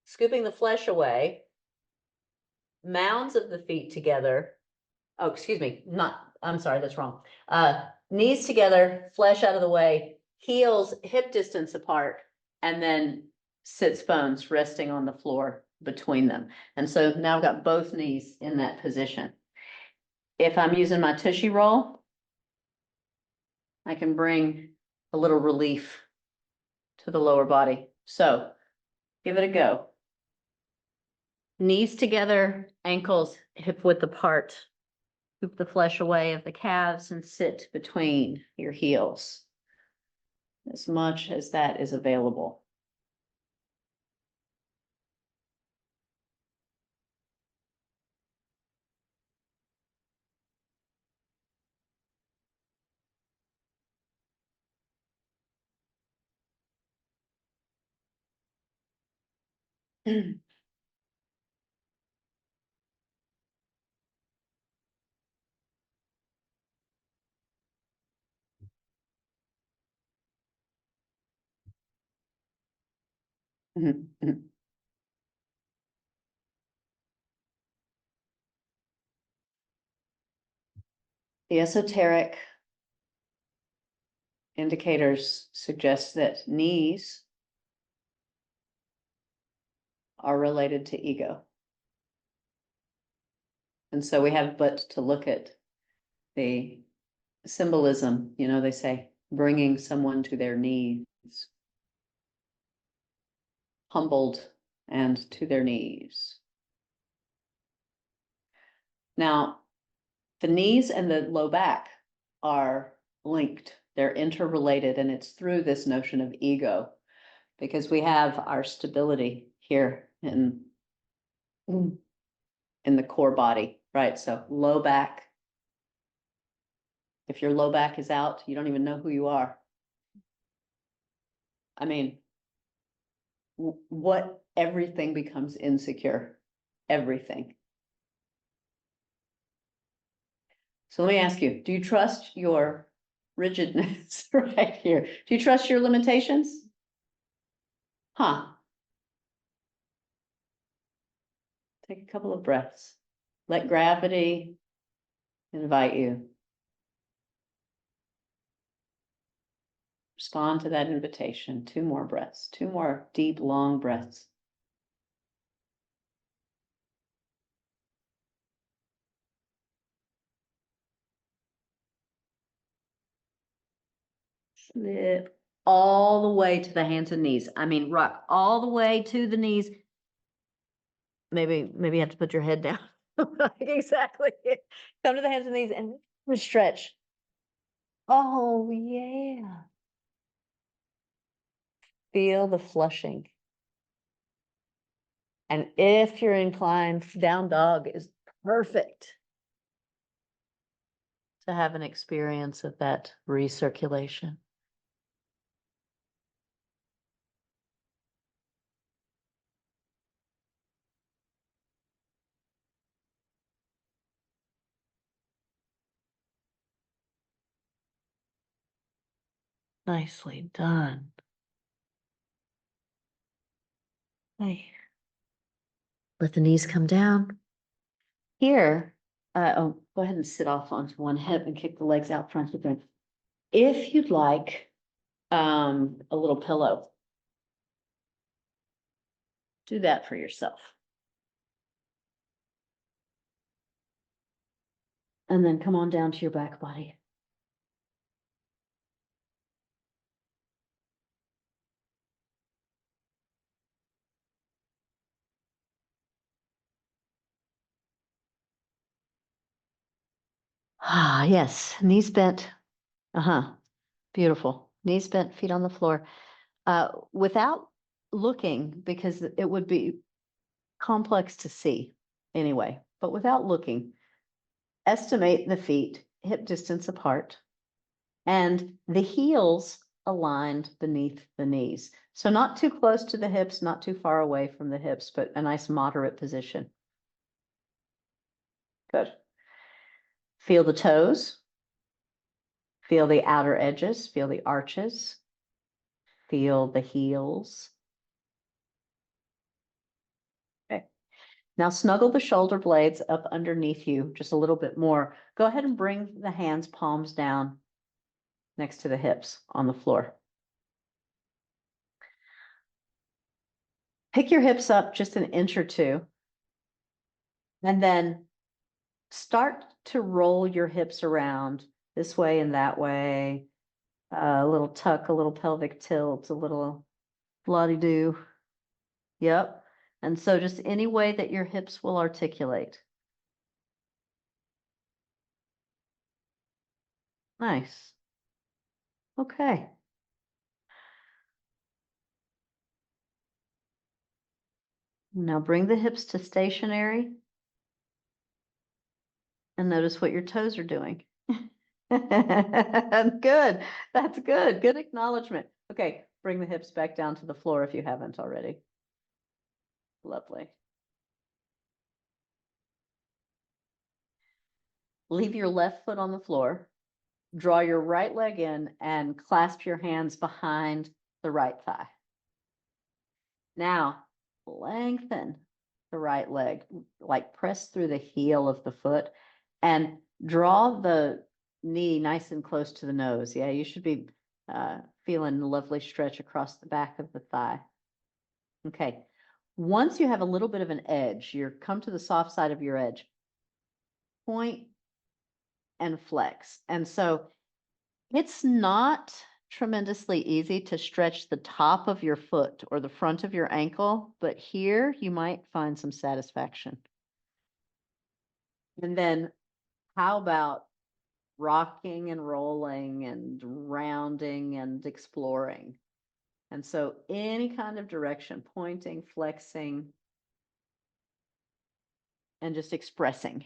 scooping the flesh away, mounds of the feet together. Oh, excuse me, I'm sorry, that's wrong. Knees together, flesh out of the way, heels hip distance apart, and then sits bones resting on the floor between them. And so now I've got both knees in that position. If I'm using my tushy roll, I can bring a little relief to the lower body. So give it a go. Knees together, ankles hip width apart. Scoop the flesh away of the calves and sit between your heels as much as that is available. The esoteric indicators suggest that knees are related to ego. And so we have but to look at the symbolism, they say, bringing someone to their knees, humbled and to their knees. Now, the knees and the low back are linked. They're interrelated, and it's through this notion of ego, because we have our stability here in the core body, right? So low back. If your low back is out, you don't even know who you are. I mean, everything becomes insecure, everything. So let me ask you, do you trust your rigidness right here? Do you trust your limitations? Huh. Take a couple of breaths. Let gravity invite you. Respond to that invitation. 2 more breaths, 2 more deep, long breaths. Slip all the way to the hands and knees. I mean, rock all the way to the knees. Maybe you have to put your head down. Exactly. Come to the hands and knees and stretch. Oh, yeah. Feel the flushing. And if you're inclined, down dog is perfect to have an experience of that recirculation. Nicely done. Hey. Let the knees come down. Here, go ahead and sit off onto one hip and kick the legs out front of them. If you'd like, a little pillow, do that for yourself. And then come on down to your back body. Ah, yes, knees bent. Uh-huh. Beautiful. Knees bent, feet on the floor. Without looking, because it would be complex to see anyway, but without looking, estimate the feet hip distance apart and the heels aligned beneath the knees. So not too close to the hips, not too far away from the hips, but a nice moderate position. Good. Feel the toes. Feel the outer edges, feel the arches, feel the heels. Okay. Now snuggle the shoulder blades up underneath you just a little bit more. Go ahead and bring the hands, palms down next to the hips on the floor. Pick your hips up just an inch or two, and then start to roll your hips around this way and that way. A little tuck, a little pelvic tilt, a little bloody-do. Yep. And so just any way that your hips will articulate. Nice. Okay. Now bring the hips to stationary and notice what your toes are doing. Good. That's good. Good acknowledgement. Okay. Bring the hips back down to the floor if you haven't already. Lovely. Leave your left foot on the floor. Draw your right leg in and clasp your hands behind the right thigh. Now, lengthen the right leg, like press through the heel of the foot and draw the knee nice and close to the nose. Yeah, you should be feeling a lovely stretch across the back of the thigh. Okay. Once you have a little bit of an edge, you're come to the soft side of your edge, point and flex. And so it's not tremendously easy to stretch the top of your foot or the front of your ankle, but here you might find some satisfaction. And then how about rocking and rolling and rounding and exploring? And so any kind of direction, pointing, flexing, and just expressing.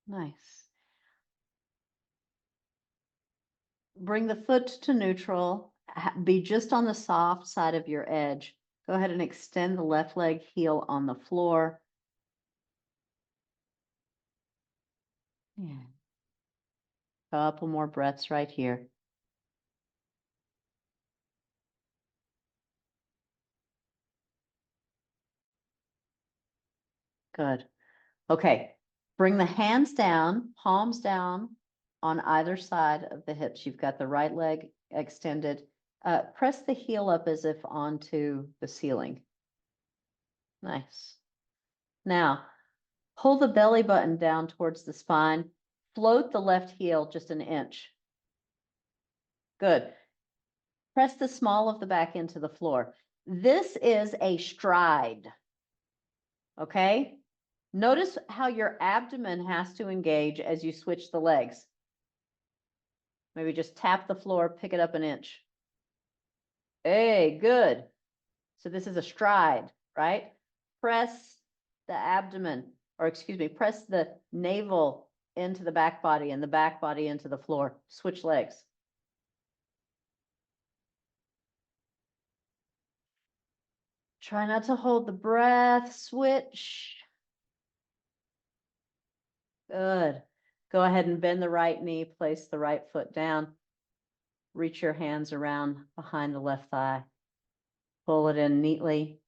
Nice. Bring the foot to neutral, be just on the soft side of your edge. Go ahead and extend the left leg heel on the floor. Yeah. Couple more breaths right here. Good. Okay. Bring the hands down, palms down on either side of the hips. You've got the right leg extended. Press the heel up as if onto the ceiling. Nice. Now, pull the belly button down towards the spine. Float the left heel just an inch. Good. Press the small of the back into the floor. This is a stride. Okay? Notice how your abdomen has to engage as you switch the legs. Maybe just tap the floor, pick it up an inch. Hey, good. So this is a stride, right? Press the abdomen, or excuse me, press the navel into the back body and the back body into the floor. Switch legs. Try not to hold the breath. Switch. Good. Go ahead and bend the right knee, place the right foot down. Reach your hands around behind the left thigh. Pull it in neatly,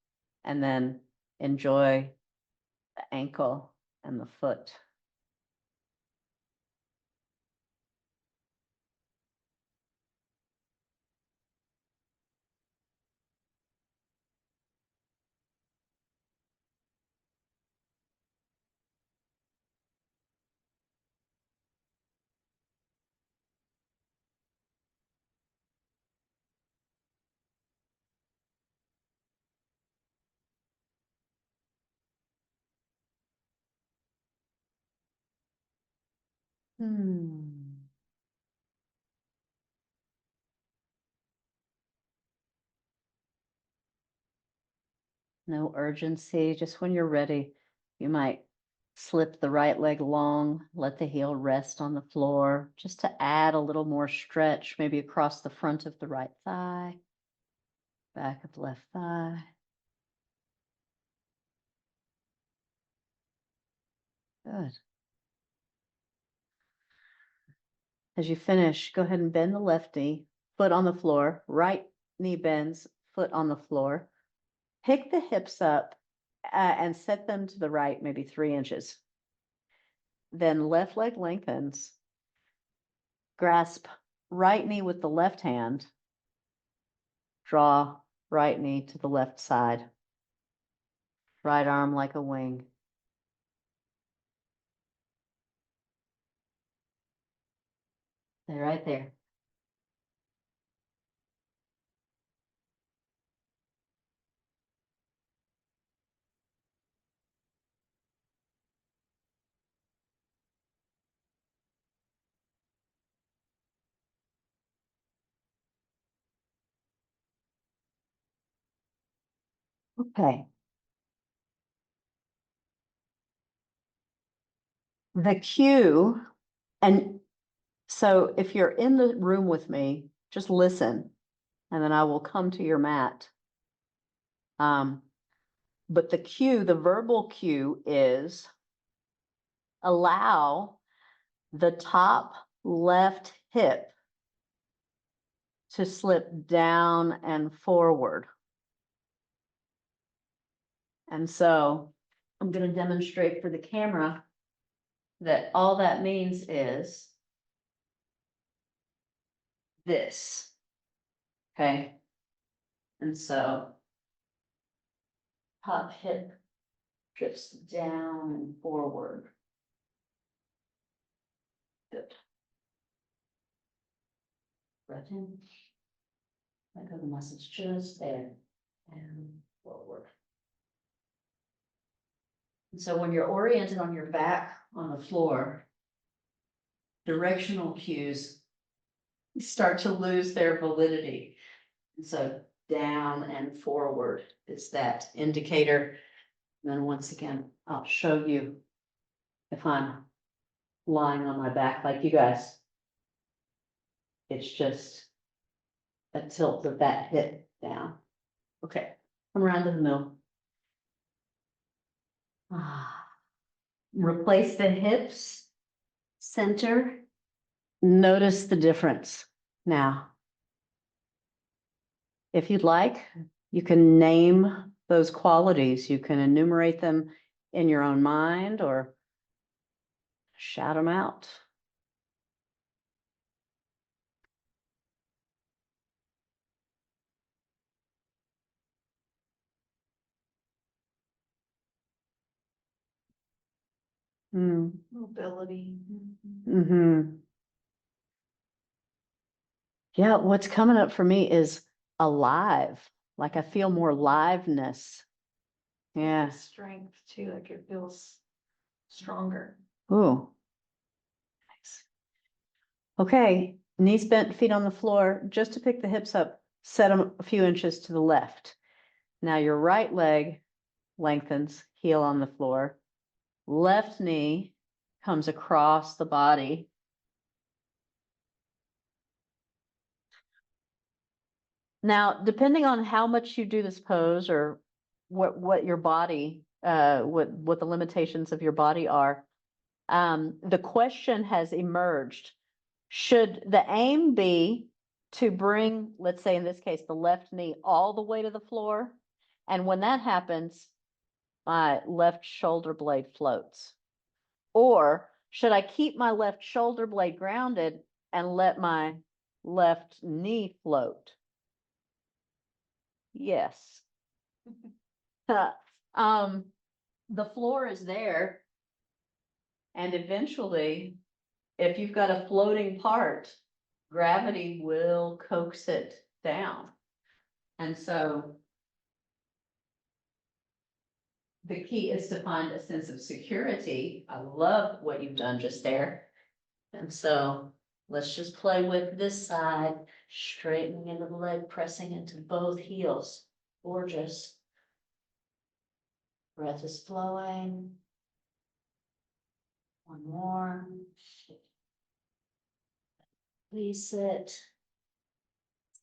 and then enjoy the ankle and the foot. No urgency, just when you're ready, you might slip the right leg long, let the heel rest on the floor, just to add a little more stretch, maybe across the front of the right thigh, back of the left thigh. Good. As you finish, go ahead and bend the left knee, foot on the floor, right knee bends, foot on the floor. Pick the hips up and set them to the right, maybe 3 inches. Then left leg lengthens. Grasp right knee with the left hand. Draw right knee to the left side. Right arm like a wing. Stay right there. Okay. The cue, and so if you're in the room with me, just listen, and then I will come to your mat. But the cue, the verbal cue is allow the top left hip to slip down and forward. And so I'm going to demonstrate for the camera that all that means is this. Okay. And so top hip drifts down and forward. Good. Breath in. Let go of the muscles just there and forward. And so when you're oriented on your back on the floor, directional cues start to lose their validity. And so down and forward is that indicator. And then once again, I'll show you if I'm lying on my back like you guys. It's just a tilt of that hip down. Okay, come around to the middle. Replace the hips center. Notice the difference now. If you'd like, you can name those qualities. You can enumerate them in your own mind or shout them out. Mobility. Mm-hmm. Yeah, what's coming up for me is alive. Like I feel more liveness. Yeah. Strength too, like it feels stronger. Ooh. Nice. Okay, knees bent, feet on the floor, just to pick the hips up, set them a few inches to the left. Now your right leg lengthens, heel on the floor. Left knee comes across the body. Now, depending on how much you do this pose or what your body, what the limitations of your body are, the question has emerged. Should the aim be to bring, let's say in this case, the left knee all the way to the floor? And when that happens, my left shoulder blade floats. Or should I keep my left shoulder blade grounded and let my left knee float? Yes. The floor is there. And eventually, if you've got a floating part, gravity will coax it down. And so the key is to find a sense of security. I love what you've done just there. And so let's just play with this side, straightening into the leg, pressing into both heels. Gorgeous. Breath is flowing. One more. Please sit.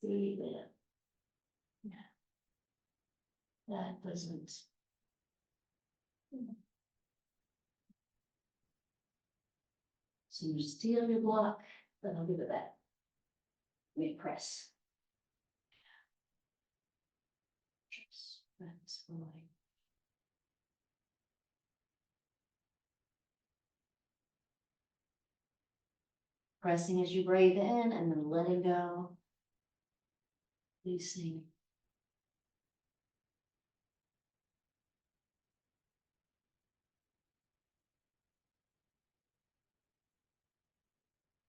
Breathe in. That doesn't. So you steal your block, then I'll give it back. Let me press. Just that's flowing. Pressing as you breathe in and then letting go. Releasing.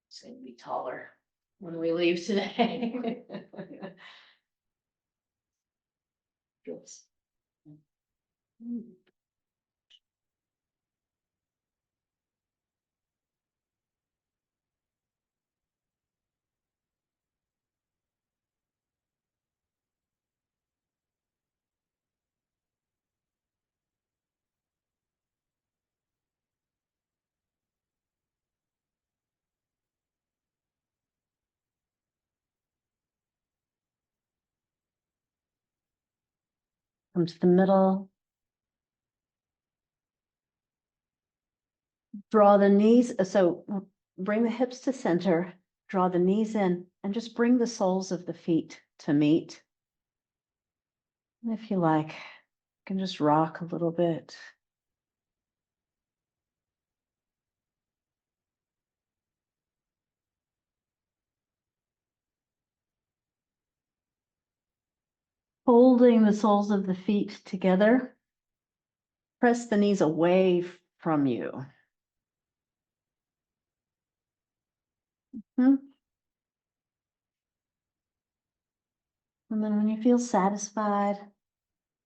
It's going to be taller when we leave today. Oops. Come to the middle. Draw the knees. So bring the hips to center, draw the knees in, and just bring the soles of the feet to meet. And if you like, you can just rock a little bit. Holding the soles of the feet together. Press the knees away from you. And then when you feel satisfied,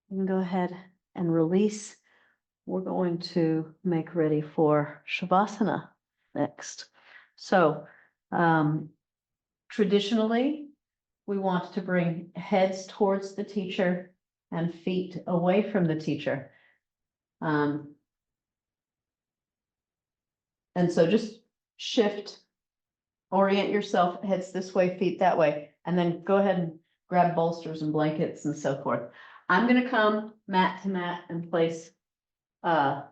you can go ahead and release. We're going to make ready for Shavasana next. So traditionally, we want to bring heads towards the teacher and feet away from the teacher. And so just shift, orient yourself, heads this way, feet that way, and then go ahead and grab bolsters and blankets and so forth. I'm going to come mat to mat and place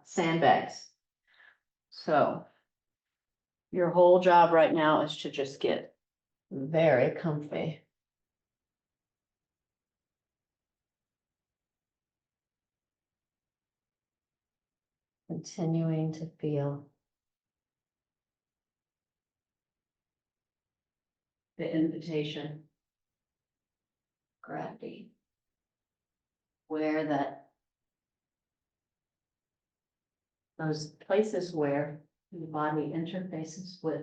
sandbags. So your whole job right now is to just get very comfy. Continuing to feel the invitation, gravity, where those places where the body interfaces with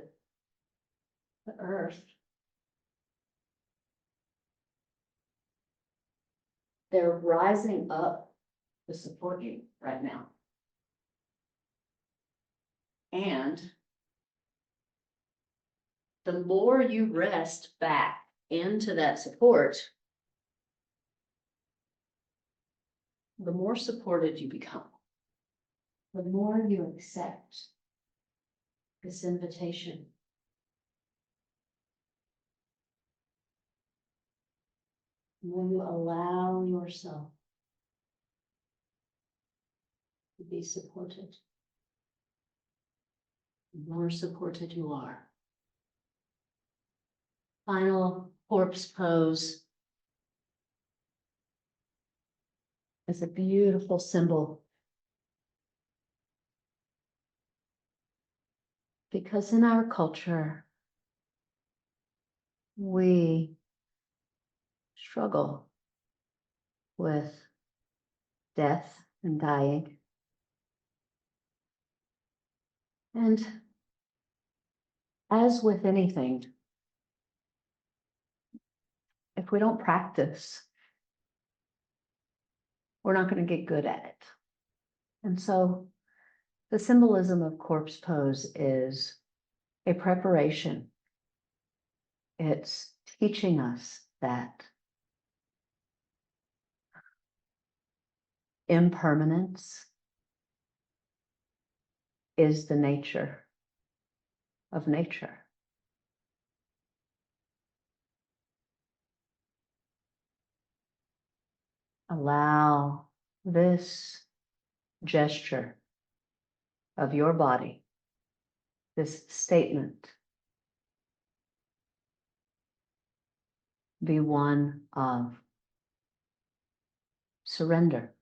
the earth. They're rising up to support you right now. And the more you rest back into that support, the more supported you become. The more you accept this invitation. When you allow yourself to be supported, the more supported you are. Final corpse pose is a beautiful symbol. Because in our culture, we struggle with death and dying. And as with anything, if we don't practice, we're not going to get good at it. And so the symbolism of corpse pose is a preparation. It's teaching us that impermanence is the nature of nature. Allow this gesture of your body, this statement, be one of surrender.